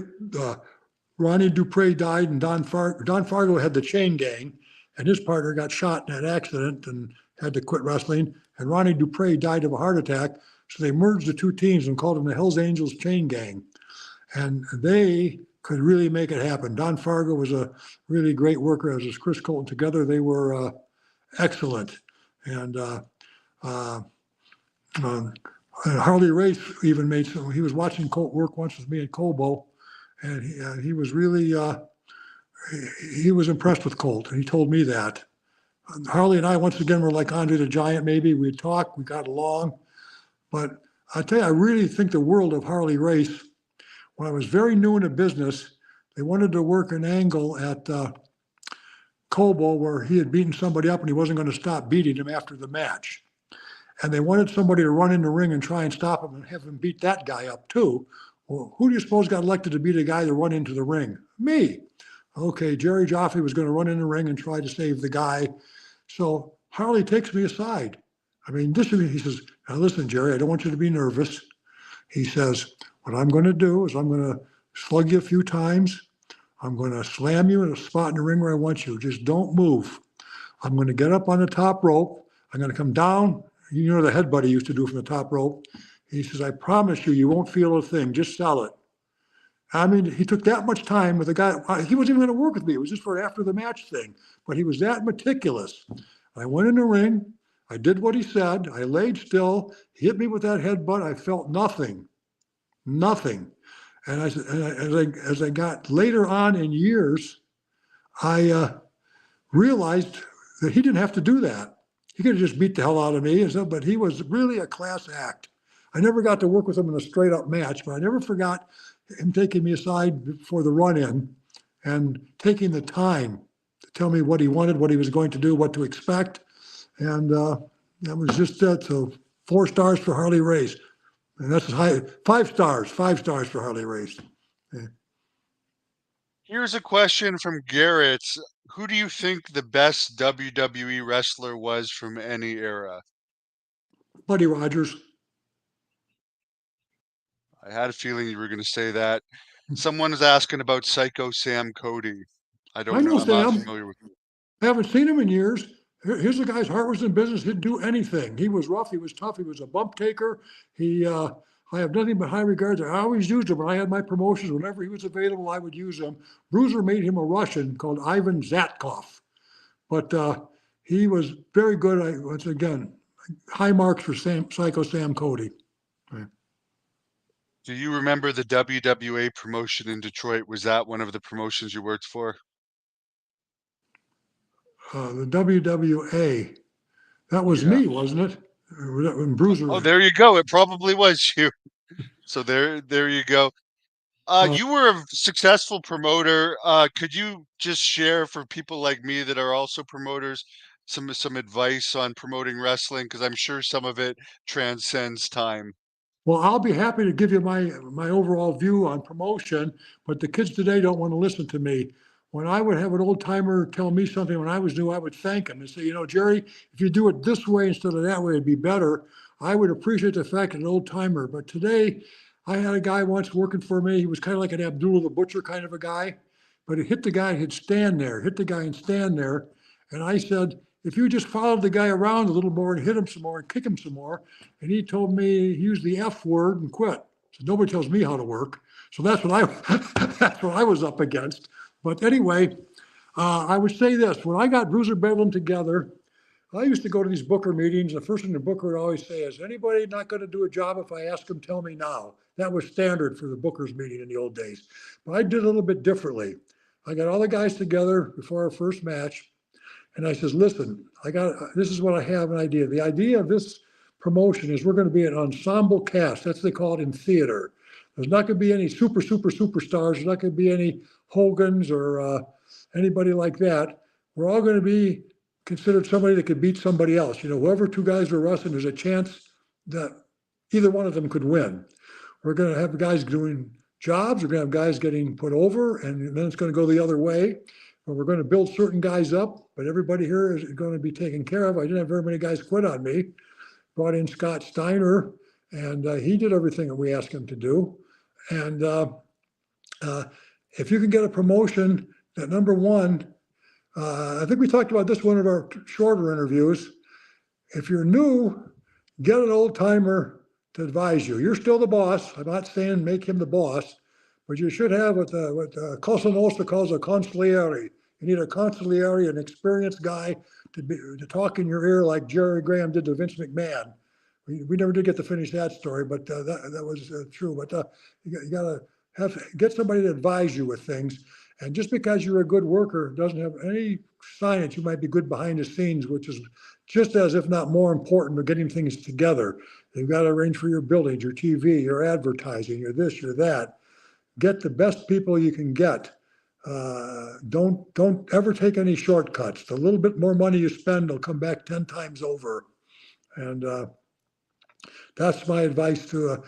S2: Ronnie Dupre died, and Don Fargo had the Chain Gang, and his partner got shot in that accident and had to quit wrestling. And Ronnie Dupre died of a heart attack. So they merged the two teams and called them the Hells Angels Chain Gang. And they could really make it happen. Don Fargo was a really great worker, as was Chris Colton. Together, they were excellent. And and Harley Race even made some. He was watching Colt work once with me at Cobo, and he was really he was impressed with Colt, and he told me that. And Harley and I, once again, were like Andre the Giant. Maybe we talked, we got along, but I tell you, I really think the world of Harley Race. When I was very new in the business, they wanted to work an angle at Cobo where he had beaten somebody up and he wasn't going to stop beating him after the match. And they wanted somebody to run in the ring and try and stop him and have him beat that guy up too. Well, who do you suppose got elected to be the guy to run into the ring? Me. Okay, Jerry Jaffe was going to run in the ring and try to save the guy. So Harley takes me aside. I mean, he says, now listen, Jerry, I don't want you to be nervous. He says, what I'm going to do is I'm going to slug you a few times. I'm going to slam you in a spot in the ring where I want you. Just don't move. I'm going to get up on the top rope. I'm going to come down. You know the headbutt he used to do from the top rope. He says, I promise you, you won't feel a thing. Just sell it. I mean, he took that much time with a guy. He wasn't even going to work with me. It was just for after the match thing. But he was that meticulous. I went in the ring. I did what he said. I laid still. He hit me with that headbutt. I felt nothing. Nothing. And as I got later on in years, I realized that he didn't have to do that. He could have just beat the hell out of me, but he was really a class act. I never got to work with him in a straight up match, but I never forgot him taking me aside before the run in and taking the time to tell me what he wanted, what he was going to do, what to expect. And that was just it. So 4 stars for Harley Race. And that's high. 5 stars for Harley Race. Yeah.
S1: Here's a question from Garrett. Who do you think the best WWE wrestler was from any era?
S2: Buddy Rogers.
S1: I had a feeling you were going to say that. Someone is asking about Psycho Sam Cody. I don't know. I'm not familiar with him.
S2: I haven't seen him in years. Here's a guy's heart was in business. He'd do anything. He was rough. He was tough. He was a bump taker. I have nothing but high regards. I always used him when I had my promotions. Whenever he was available, I would use him. Bruiser made him a Russian called Ivan Zatkov. But he was very good. Once again, high marks for Psycho Sam Cody. Right.
S1: Do you remember the WWA promotion in Detroit? Was that one of the promotions you worked for?
S2: The WWA, that was me, wasn't it? When Bruiser.
S1: Oh, there you go. It probably was you. So there you go. You were a successful promoter. Could you just share for people like me that are also promoters some advice on promoting wrestling? Because I'm sure some of it transcends time.
S2: Well, I'll be happy to give you my overall view on promotion, but the kids today don't want to listen to me. When I would have an old timer tell me something when I was new, I would thank him and say, Jerry, if you do it this way instead of that way, it'd be better. I would appreciate the fact that an old timer. But today, I had a guy once working for me. He was kind of like an Abdullah the Butcher kind of a guy, but he hit the guy and he'd stand there, hit the guy and stand there. And I said, if you just followed the guy around a little more and hit him some more and kick him some more, and he told me he used the F word and quit. So nobody tells me how to work. So that's what I was up against. But anyway, I would say this. When I got Bruiser Bedlam together, I used to go to these Booker meetings. The first thing the Booker would always say is, anybody not going to do a job if I ask them, tell me now. That was standard for the Booker's meeting in the old days. But I did a little bit differently. I got all the guys together before our first match. And I says, listen, this is what I have an idea. The idea of this promotion is we're going to be an ensemble cast. That's what they call it in theater. There's not going to be any superstars. There's not going to be any Hogans or anybody like that. We're all going to be considered somebody that could beat somebody else. Whoever two guys were wrestling, there's a chance that either one of them could win. We're going to have guys doing jobs. We're going to have guys getting put over, and then it's going to go the other way. But we're going to build certain guys up, but everybody here is going to be taken care of. I didn't have very many guys quit on me. Brought in Scott Steiner, and he did everything that we asked him to do. And if you can get a promotion, that number one, I think we talked about this one of our shorter interviews. If you're new, get an old timer to advise you. You're still the boss. I'm not saying make him the boss, but you should have what Cosa Nostra calls a consigliere. You need a consigliere, an experienced guy to talk in your ear like Jerry Graham did to Vince McMahon. We never did get to finish that story, but that was true. But you got to get somebody to advise you with things. And just because you're a good worker doesn't have any sign that you might be good behind the scenes, which is just as if not more important to getting things together. You've got to arrange for your buildings, your TV, your advertising, your this, your that. Get the best people you can get. Don't ever take any shortcuts. The little bit more money you spend will come back 10 times over. And that's my advice to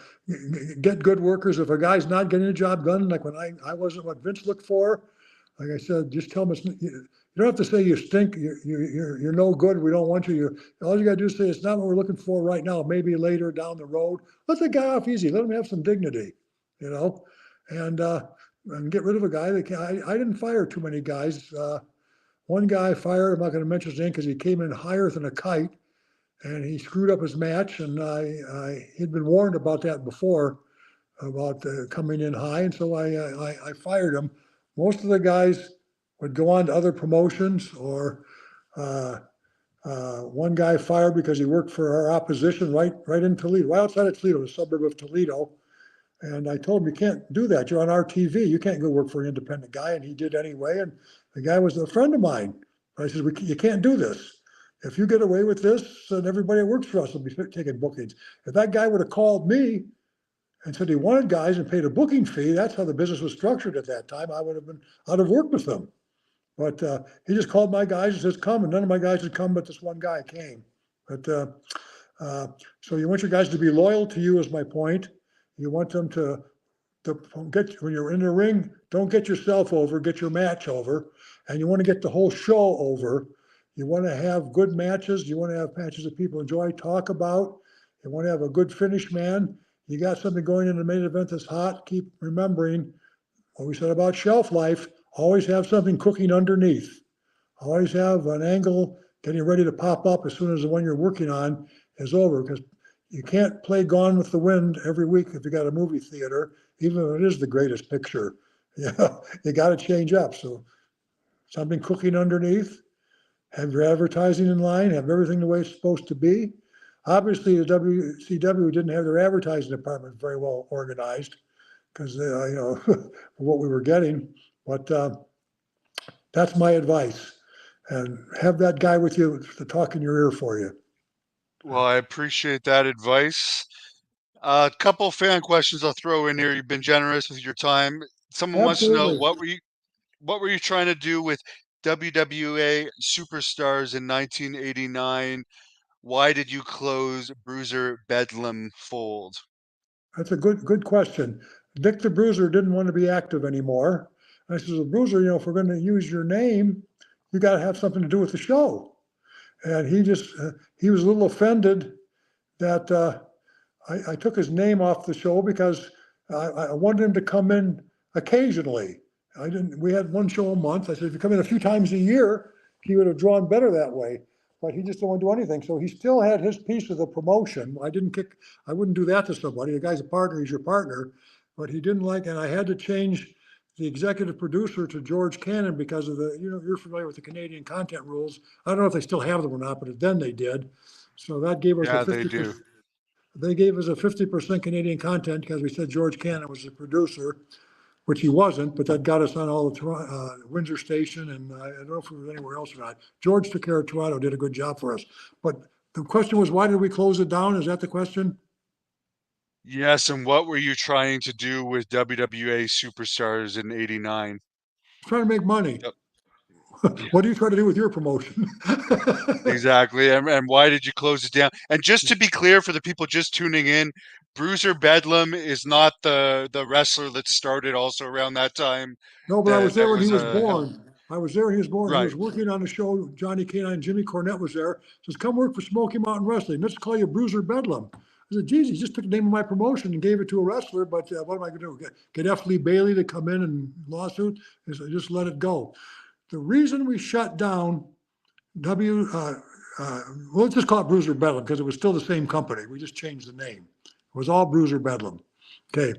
S2: get good workers. If a guy's not getting a job done, like when I wasn't what Vince looked for, like I said, just tell him you don't have to say you stink, you're no good, we don't want you. All you got to do is say it's not what we're looking for right now, maybe later down the road. Let the guy off easy, let him have some dignity, and get rid of a guy that I didn't fire too many guys. One guy fired, I'm not going to mention his name because he came in higher than a kite. And he screwed up his match, and he'd been warned about that before, about coming in high, and so I fired him. Most of the guys would go on to other promotions, or one guy fired because he worked for our opposition right in Toledo, right outside of Toledo, a suburb of Toledo. And I told him, you can't do that. You're on our TV. You can't go work for an independent guy. And he did anyway. And the guy was a friend of mine. I said, you can't do this. If you get away with this, then everybody that works for us will be taking bookings. If that guy would have called me and said he wanted guys and paid a booking fee, that's how the business was structured at that time, I would have been out of work with them. But he just called my guys and says, come, and none of my guys had come, but this one guy came. But so you want your guys to be loyal to you is my point. You want them to get, when you're in the ring, don't get yourself over, get your match over. And you want to get the whole show over. You want to have good matches. You want to have matches that people enjoy, talk about. You want to have a good finish, man. You got something going in the main event that's hot. Keep remembering what we said about shelf life. Always have something cooking underneath. Always have an angle getting ready to pop up as soon as the one you're working on is over, because you can't play Gone with the Wind every week if you got a movie theater, even if it is the greatest picture. You got to change up. So something cooking underneath. Have your advertising in line, have everything the way it's supposed to be. Obviously, the WCW didn't have their advertising department very well organized because, what we were getting. But that's my advice. And have that guy with you to talk in your ear for you.
S1: Well, I appreciate that advice. A couple fan questions I'll throw in here. You've been generous with your time. Someone wants to know
S2: Absolutely.
S1: what were you trying to do with WWA Superstars in 1989? Why did you close Bruiser Bedlam Fold?
S2: That's a good question. Dick the Bruiser didn't want to be active anymore. I said, well, Bruiser, if we're going to use your name, you got to have something to do with the show. And he was a little offended that I took his name off the show because I wanted him to come in occasionally. We had one show a month. I said, if you come in a few times a year, he would have drawn better that way. But he just didn't want to do anything. So he still had his piece of the promotion. I wouldn't do that to somebody. The guy's a partner, he's your partner. But he didn't like, and I had to change the executive producer to George Cannon because of you're familiar with the Canadian content rules. I don't know if they still have them or not, but then they did. So that gave us
S1: Yeah,
S2: a
S1: they
S2: 50%.
S1: do.
S2: They gave us a 50% Canadian content because we said George Cannon was the producer, which he wasn't, but that got us on all the Windsor station, and I don't know if it was anywhere else or not. George took care of Toronto, did a good job for us. But the question was, why did we close it down? Is that the question?
S1: Yes, and what were you trying to do with WWA Superstars in '89?
S2: Trying to make money.
S1: Yep.
S2: What do you try to do with your promotion?
S1: Exactly. And why did you close it down? And just to be clear for the people just tuning in, Bruiser Bedlam is not the wrestler that started also around that time.
S2: No, but I was there
S1: That
S2: when he
S1: was
S2: was born. I was there when he was born. He
S1: right.
S2: was working on the show. Johnny Canine, Jimmy Cornette was there. Says, come work for Smoky Mountain Wrestling. Let's call you Bruiser Bedlam. I said, geez, he just took the name of my promotion and gave it to a wrestler, but what am I going to do? Get F. Lee Bailey to come in and lawsuit? I said, just let it go. The reason we shut down let's just call it Bruiser Bedlam because it was still the same company. We just changed the name. It was all Bruiser Bedlam. Okay.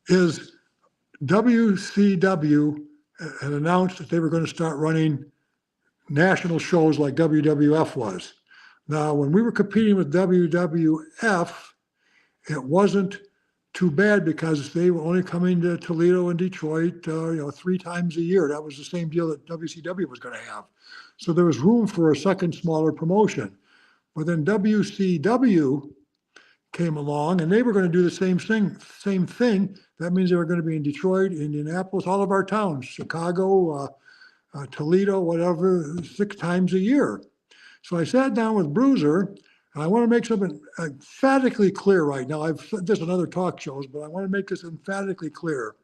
S2: Is WCW had announced that they were going to start running national shows like WWF was. Now, when we were competing with WWF, it wasn't too bad because they were only coming to Toledo and Detroit, 3 times a year. That was the same deal that WCW was going to have. So there was room for a second smaller promotion. But then WCW came along and they were going to do the same thing. That means they were going to be in Detroit, Indianapolis, all of our towns, Chicago, Toledo, whatever, 6 times a year. So I sat down with Bruiser, and I want to make something emphatically clear right now. I've said this on other talk shows, but I want to make this emphatically clear.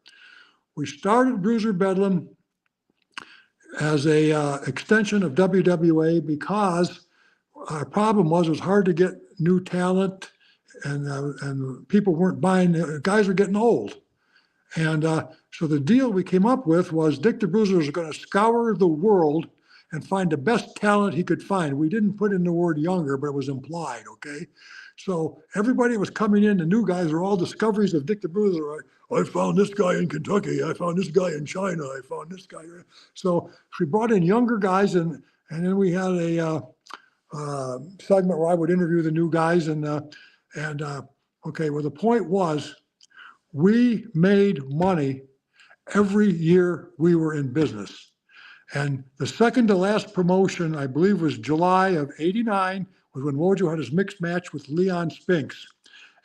S2: We started Bruiser Bedlam as a extension of WWA because our problem was it was hard to get new talent, and people weren't buying. Guys were getting old. And so the deal we came up with was Dick the Bruiser was going to scour the world and find the best talent he could find. We didn't put in the word younger, but it was implied, okay? So everybody was coming in, the new guys were all discoveries of Dick the Bruiser. I found this guy in Kentucky. I found this guy in China. I found this guy. So we brought in younger guys, and then we had a segment where I would interview the new guys. Okay, well, the point was, we made money every year we were in business. And the second to last promotion, I believe, was July of '89, was when Wojo had his mixed match with Leon Spinks.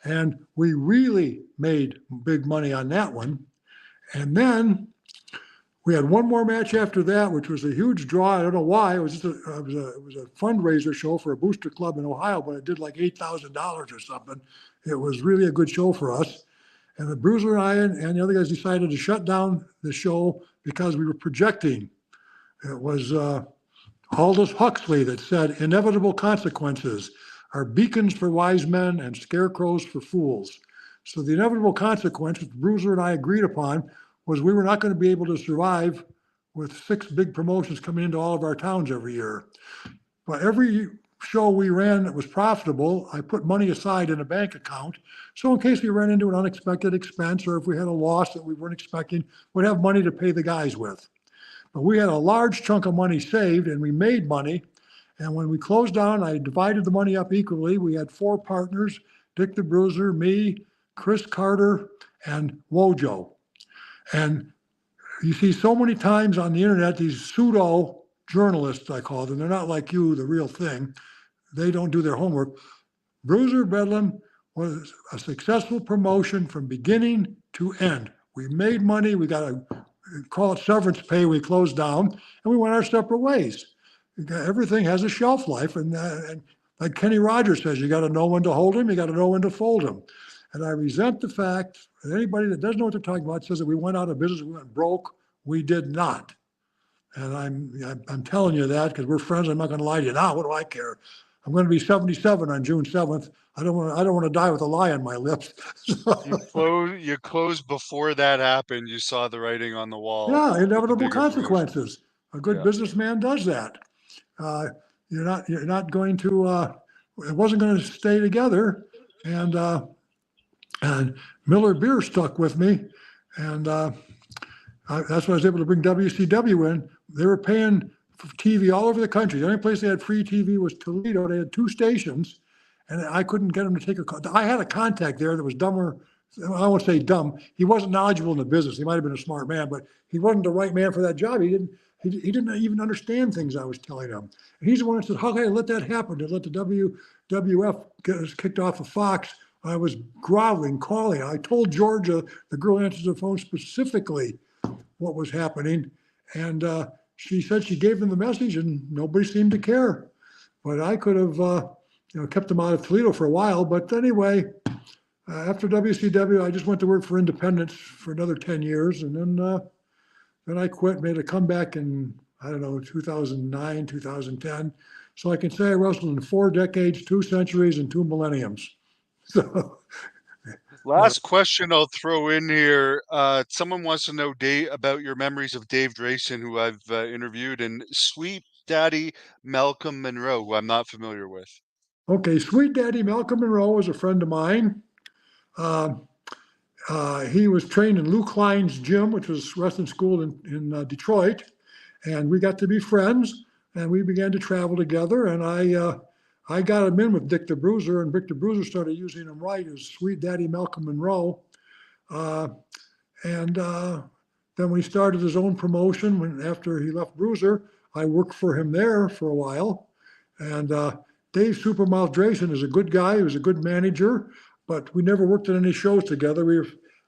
S2: And we really made big money on that one. And then we had one more match after that, which was a huge draw. I don't know why. It was just it was a fundraiser show for a booster club in Ohio, but it did like $8,000 or something. It was really a good show for us. And the Bruiser and I and the other guys decided to shut down the show because we were projecting. It was Aldous Huxley that said, inevitable consequences are beacons for wise men and scarecrows for fools. So the inevitable consequence, which Bruiser and I agreed upon, was we were not going to be able to survive with 6 big promotions coming into all of our towns every year. But every show we ran that was profitable, I put money aside in a bank account. So in case we ran into an unexpected expense or if we had a loss that we weren't expecting, we'd have money to pay the guys with. But we had a large chunk of money saved and we made money. And when we closed down, I divided the money up equally. We had 4 partners, Dick the Bruiser, me, Chris Carter, and Wojo. And you see so many times on the internet, these pseudo journalists, I call them, they're not like you, the real thing. They don't do their homework. Bruiser Bedlam was a successful promotion from beginning to end. We made money. We got a, call it severance pay. We closed down and we went our separate ways. Everything has a shelf life. And like Kenny Rogers says, you got to know when to hold him. You got to know when to fold him. And I resent the fact that anybody that doesn't know what they're talking about says that we went out of business, we went broke. We did not. And I'm telling you that because we're friends. I'm not going to lie to you. Now, what do I care? I'm going to be 77 on June 7th. I don't want to die with a lie on my lips.
S1: You closed before that happened. You saw the writing on the wall.
S2: Yeah, inevitable consequences. A good businessman does that. You're not going to. It wasn't going to stay together, and Miller Beer stuck with me, and that's why I was able to bring WCW in. They were paying for TV all over the country. The only place they had free TV was Toledo. They had 2 stations, and I couldn't get them to take a call. I had a contact there that was dumber. I won't say dumb. He wasn't knowledgeable in the business. He might have been a smart man, but he wasn't the right man for that job. He didn't even understand things I was telling him. And he's the one that said, how can I let that happen? To let the WWF get us kicked off of Fox. I was groveling, calling. I told Georgia, the girl who answers the phone, specifically what was happening. And she said she gave them the message and nobody seemed to care. But I could have, kept them out of Toledo for a while. But anyway, after WCW, I just went to work for Independence for another 10 years. And then I quit, made a comeback in, I don't know, 2009, 2010. So I can say I wrestled in 4 decades, 2 centuries, and 2 millenniums. So,
S1: Last question I'll throw in here. Someone wants to know about your memories of Dave Drayson, who I've interviewed, and Sweet Daddy Malcolm Monroe, who I'm not familiar with.
S2: okay, Sweet Daddy Malcolm Monroe was a friend of mine. Uh, he was trained in Lou Klein's gym, which was wrestling school in Detroit, and we got to be friends, and we began to travel together. And I got him in with Dick the Bruiser, and Dick the Bruiser started using him right as Sweet Daddy Malcolm Monroe. Uh, and then when he started his own promotion, after he left Bruiser, I worked for him there for a while. And Dave Supermouth Drayson is a good guy. He was a good manager, but we never worked in any shows together.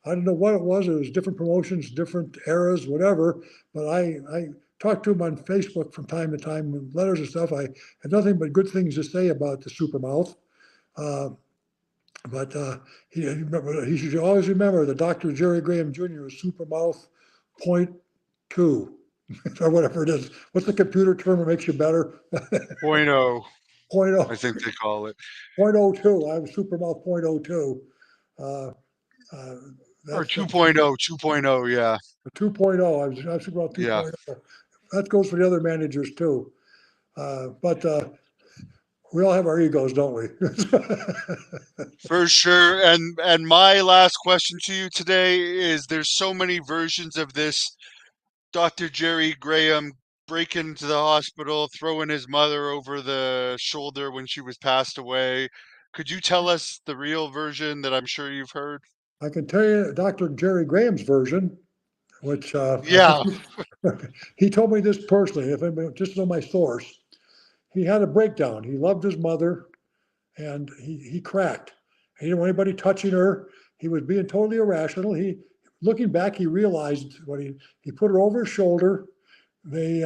S2: I don't know what it was. It was different promotions, different eras, whatever. But I talked to him on Facebook from time to time with letters and stuff. I had nothing but good things to say about the Supermouth. But he should always remember that Dr. Jerry Graham Jr. is Supermouth .2 or whatever it is. What's the computer term that makes you better?
S1: Point oh,
S2: .0.
S1: I think they call it.
S2: .02. I was Supermouth .02. Uh,
S1: Or 2.0, 2.0, yeah.
S2: 2.0. I was Supermouth 2.0.
S1: Yeah.
S2: That goes for the other managers too. But we all have our egos, don't we?
S1: For sure. And my last question to you today is, there's so many versions of this. Dr. Jerry Graham breaking into the hospital, throwing his mother over the shoulder when she was passed away. Could you tell us the real version that I'm sure you've heard?
S2: I can tell you Dr. Jerry Graham's version, which
S1: Yeah.
S2: he told me this personally, if anybody just know my source. He had a breakdown. He loved his mother, and he cracked. He didn't want anybody touching her. He was being totally irrational. Looking back, he realized he put her over his shoulder. They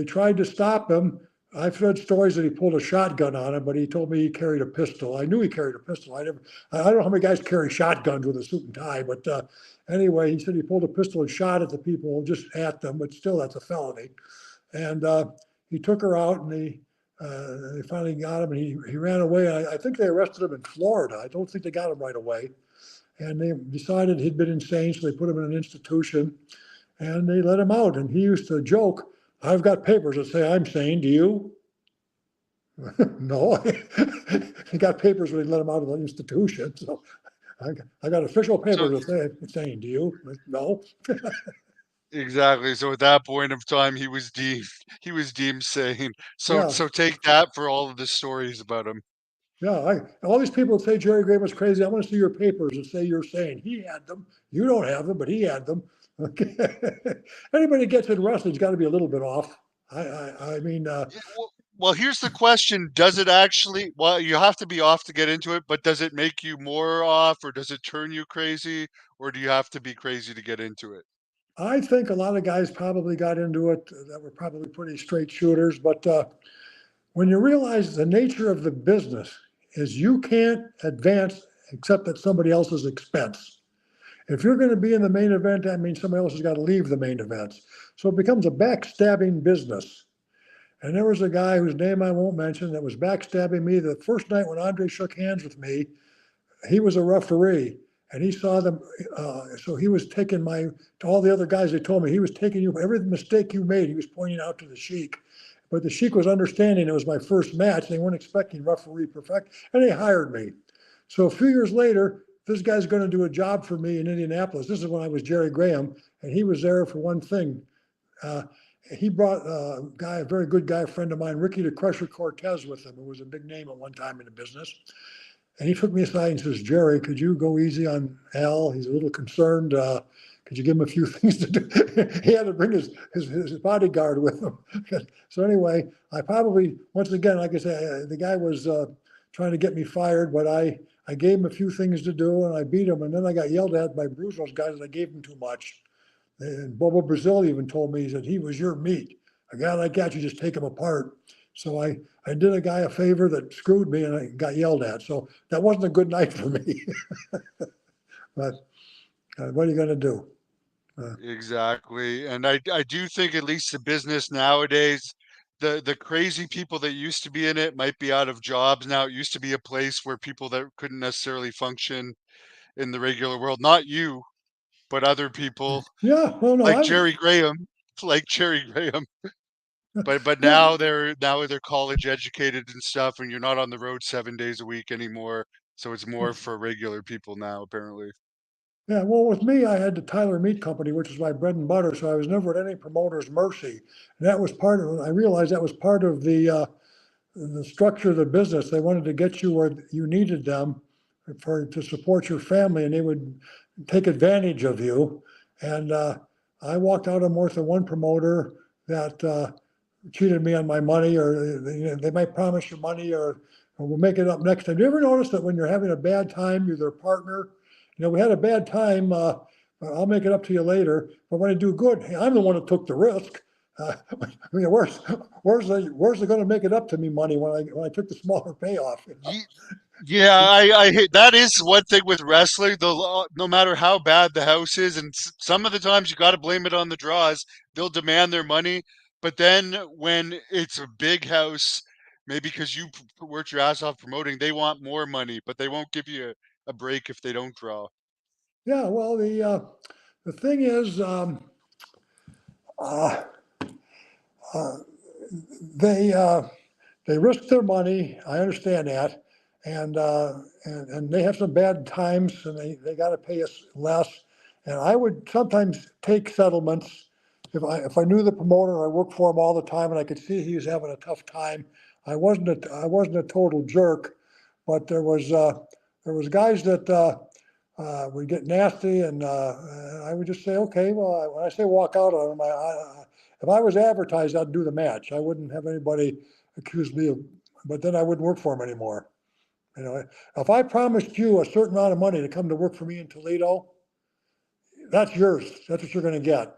S2: tried to stop him. I've read stories that he pulled a shotgun on him, but he told me he carried a pistol. I knew he carried a pistol. I don't know how many guys carry shotguns with a suit and tie, but anyway, he said he pulled a pistol and shot at the people, just at them, but still that's a felony. And he took her out, and they finally got him, and he ran away. I think they arrested him in Florida. I don't think they got him right away. And they decided he'd been insane, so they put him in an institution, and they let him out. And he used to joke, "I've got papers that say I'm sane. Do you?" No. He got papers when they let him out of the institution. So I got official papers that say I'm sane. Do you? No.
S1: Exactly. So at that point of time, he was deemed sane. So
S2: Yeah.
S1: so take that for all of the stories about him.
S2: Yeah, all these people say Jerry Graham was crazy. I want to see your papers that say you're sane. He had them. You don't have them, but he had them. Okay. Anybody that gets in wrestling's got to be a little bit off. I mean,
S1: Well, here's the question. Does it actually, well, you have to be off to get into it, but does it make you more off, or does it turn you crazy, or do you have to be crazy to get into it?
S2: I think a lot of guys probably got into it that were probably pretty straight shooters. But when you realize the nature of the business is you can't advance except at somebody else's expense. If you're going to be in the main event, that means somebody else has got to leave the main event. So it becomes a backstabbing business. And there was a guy whose name I won't mention that was backstabbing me the first night when Andre shook hands with me. He was a referee, and he saw them. So he was taking to all the other guys. They told me he was taking you every mistake you made. He was pointing out to the Sheik, but the Sheik was understanding it was my first match. They weren't expecting referee perfect, and they hired me. So a few years later, this guy's going to do a job for me in Indianapolis. This is when I was Jerry Graham, and he was there for one thing. He brought a very good guy, a friend of mine, Ricky the Crusher Cortez, with him, who was a big name at one time in the business. And he took me aside and says, "Jerry, could you go easy on Al? He's a little concerned. Could you give him a few things to do?" He had to bring his bodyguard with him. So anyway, I probably, once again, like I said, the guy was trying to get me fired, but I gave him a few things to do, and I beat him. And then I got yelled at by Bruce, those guys, that I gave him too much. And Bobo Brazil even told me, he said, he was your meat. A guy like that, you just take him apart. So I did a guy a favor that screwed me and I got yelled at. So that wasn't a good night for me. But what are you going to do?
S1: Exactly. And I do think at least the business nowadays, the crazy people that used to be in it might be out of jobs now. It used to be a place where people that couldn't necessarily function in the regular world, not you, but other people
S2: Yeah, well, no,
S1: like Jerry Graham, like Jerry Graham. But
S2: yeah,
S1: now they're college educated and stuff, and you're not on the road 7 days a week anymore. So it's more for regular people now, apparently.
S2: yeah. Well, with me, I had the Tyler Meat Company, which is my bread and butter. So I was never at any promoter's mercy. And that was part of, I realized that was part of the structure of the business. They wanted to get you where you needed them to support your family, and they would take advantage of you. And I walked out on more than one promoter that cheated me on my money, or they might promise you money, or we'll make it up next time. Do you ever notice that when you're having a bad time, you're their partner? We had a bad time. I'll make it up to you later. But when I do good, hey, I'm the one that took the risk. I mean, where's they going to make it up to me money when I took the smaller payoff?
S1: Yeah, I hate that is one thing with wrestling. No matter how bad the house is, and some of the times you got to blame it on the draws. They'll demand their money, but then when it's a big house, maybe because you worked your ass off promoting, they want more money, but they won't give you a break if they don't draw.
S2: Yeah, well, the thing is, uh, uh, they they risk their money. I understand that, and they have some bad times, and they got to pay us less. And I would sometimes take settlements if I knew the promoter. I worked for him all the time, and I could see he was having a tough time. I wasn't a total jerk, but there was guys that would get nasty, and I would just say, okay, well, when I say walk out on them, if I was advertised, I'd do the match. I wouldn't have anybody accuse me of, but then I wouldn't work for them anymore. If I promised you a certain amount of money to come to work for me in Toledo, that's yours. That's what you're going to get.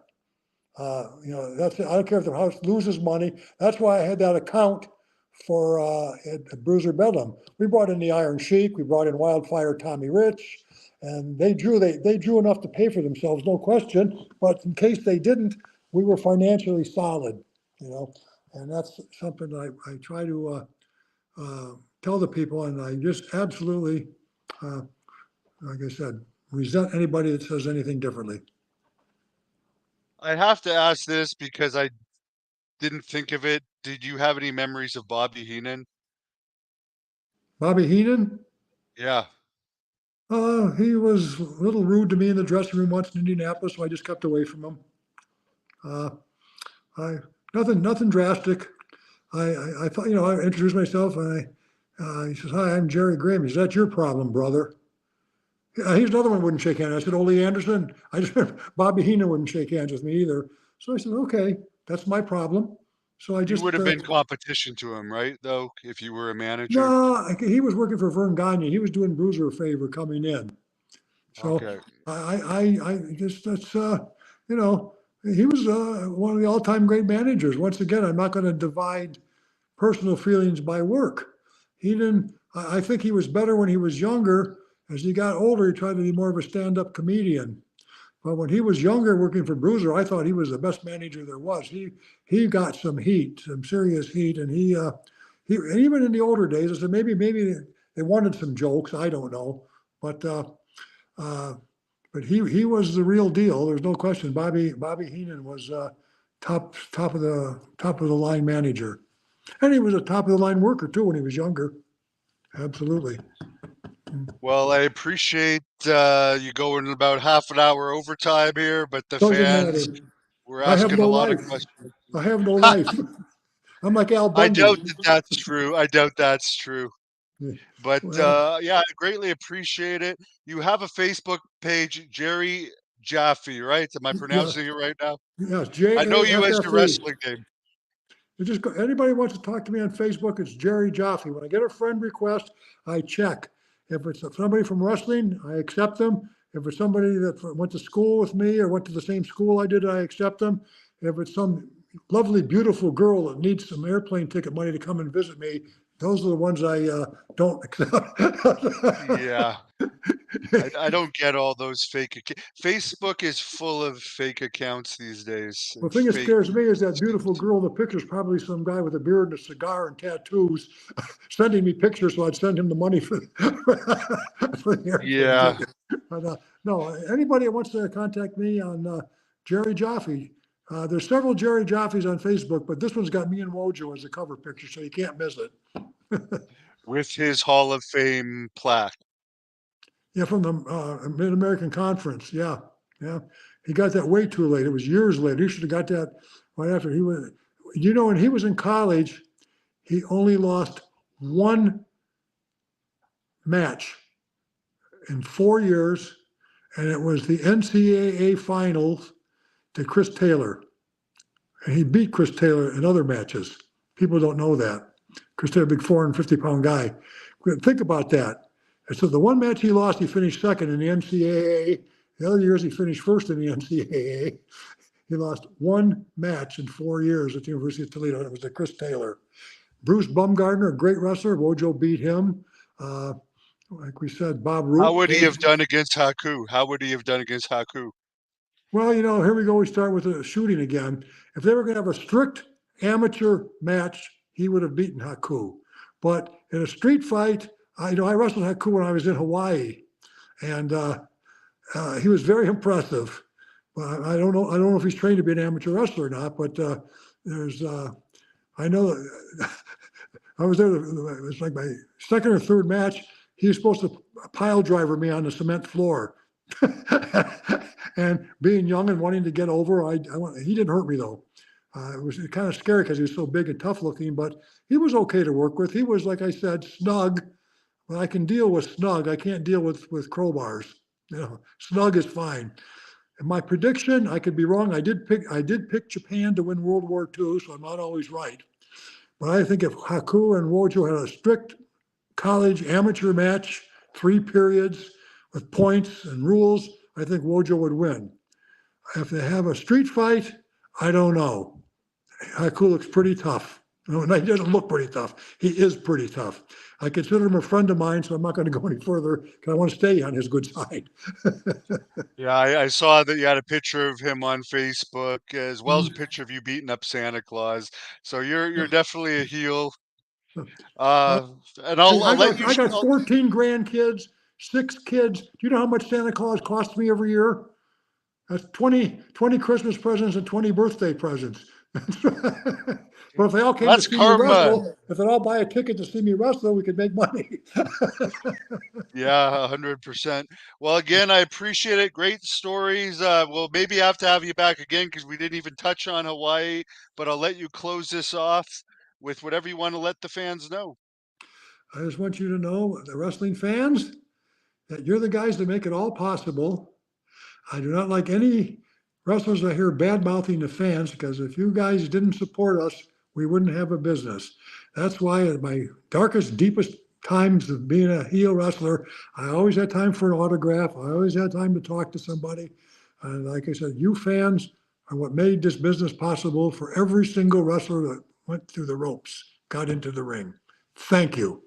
S2: I don't care if the house loses money. That's why I had that account for at Bruiser Bedlam. We brought in the Iron Sheik, we brought in Wildfire Tommy Rich, and they drew enough to pay for themselves, no question. But in case they didn't, we were financially solid, and that's something I try to tell the people, and I just absolutely, uh, like I said, resent anybody that says anything differently.
S1: I have to ask this because I didn't think of it. Did you have any memories of Bobby Heenan?
S2: Bobby Heenan.
S1: Yeah.
S2: He was a little rude to me in the dressing room once in Indianapolis, so I just kept away from him. Uh, I nothing drastic. I thought, I introduced myself, and he says, "Hi, I'm Jerry Graham." He says, "That's your problem, brother." He's another one who wouldn't shake hands. I said, "Ole Anderson." I just Bobby Heenan wouldn't shake hands with me either. So I said, "Okay, that's my problem." So I
S1: You
S2: just
S1: would have been competition to him, right? Though, if you were a manager.
S2: no, he was working for Vern Gagne. He was doing Bruiser a favor coming in. So
S1: Okay.
S2: I just you know he was one of the all-time great managers. Once again, I'm not going to divide personal feelings by work. He didn't. I think he was better when he was younger. As he got older, he tried to be more of a stand-up comedian. But when he was younger, working for Bruiser, I thought he was the best manager there was. He got some heat, some serious heat, and he and even in the older days, I said maybe they wanted some jokes. I don't know, but. Uh, but he was the real deal. There's no question. Bobby Heenan was top of the line manager, and he was a top of the line worker too when he was younger. Absolutely.
S1: Well, I appreciate you going about half an hour overtime here, but the
S2: Doesn't
S1: fans
S2: matter.
S1: were
S2: I have
S1: asking a
S2: no
S1: lot of
S2: life.
S1: questions.
S2: I have no life. I'm like Al
S1: I
S2: Bundy.
S1: doubt that that's true. I doubt that's true. But
S2: Well,
S1: yeah, I greatly appreciate it. You have a Facebook page, Jerry Jaffe, right? Am I
S2: yeah,
S1: pronouncing it right now?
S2: yes,
S1: I know you as your
S2: JAFFE.
S1: wrestling name.
S2: Anybody wants to talk to me on Facebook, it's Jerry Jaffe. When I get a friend request, I check. If it's somebody from wrestling, I accept them. If it's somebody that went to school with me or went to the same school I did, I accept them. If it's some lovely, beautiful girl that needs some airplane ticket money to come and visit me, those are the ones I don't accept.
S1: Yeah. I don't get all those Facebook is full of fake accounts these days.
S2: The thing that
S1: Fake.
S2: scares me is that beautiful girl in the picture is probably some guy with a beard and a cigar and tattoos sending me pictures, so I'd send him the money for the airplane
S1: Yeah.
S2: ticket. But no, anybody that wants to contact me on Jerry Jaffe, there's several Jerry Jaffes on Facebook, but this one's got me and Wojo as the cover picture, so you can't miss it.
S1: With his Hall of Fame plaque.
S2: Yeah, from the Mid-American Conference. Yeah, yeah. He got that way too late. It was years later. He should have got that right after he was. You know, when he was in college, he only lost one match in 4 years, and it was the NCAA finals to Chris Taylor. And he beat Chris Taylor in other matches. People don't know that. Chris Taylor, big 450-pound guy. Think about that. And so the one match he lost, he finished second in the NCAA. The other years, he finished first in the NCAA. He lost one match in 4 years at the University of Toledo. It was to Chris Taylor. Bruce Bumgardner, a great wrestler. Wojo beat him. Like we said, Bob Roop.
S1: How would he have done against Haku? How would he have done against Haku?
S2: Well, you know, here we go. We start with the shooting again. If they were going to have a strict amateur match, he would have beaten Haku. But in a street fight, I wrestled Haku when I was in Hawaii, and he was very impressive. But I don't know if he's trained to be an amateur wrestler or not. But I know I was there. It was like my second or third match. He was supposed to pile driver me on the cement floor. And being young and wanting to get over, he didn't hurt me though. It was kind of scary because he was so big and tough looking, but he was okay to work with. He was, like I said, snug. Well, I can deal with snug. I can't deal with crowbars. You know, snug is fine. And my prediction, I could be wrong. I did pick Japan to win World War II, so I'm not always right. But I think if Haku and Wojo had a strict college amateur match, 3 periods with points and rules, I think Wojo would win. If they have a street fight, I don't know. Haku looks pretty tough. No, he doesn't look pretty tough. He is pretty tough. I consider him a friend of mine, so I'm not going to go any further because I want to stay on his good side.
S1: Yeah, I saw that you had a picture of him on Facebook as well as a picture of you beating up Santa Claus. So you're definitely a heel. And I'll let you.
S2: I got 14 grandkids, 6 kids. Do you know how much Santa Claus costs me every year? That's 20 Christmas presents and 20 birthday presents. But if they all came to see me wrestle, if they all buy a ticket to see me wrestle, we could make money.
S1: Yeah, 100%. Well, again, I appreciate it. Great stories. We'll maybe have to have you back again because we didn't even touch on Hawaii, but I'll let you close this off with whatever you want to let the fans know.
S2: I just want you to know, the wrestling fans, that you're the guys that make it all possible. I do not like any wrestlers I hear bad-mouthing the fans, because if you guys didn't support us, we wouldn't have a business. That's why at my darkest, deepest times of being a heel wrestler, I always had time for an autograph. I always had time to talk to somebody. And like I said, you fans are what made this business possible for every single wrestler that went through the ropes, got into the ring. Thank you.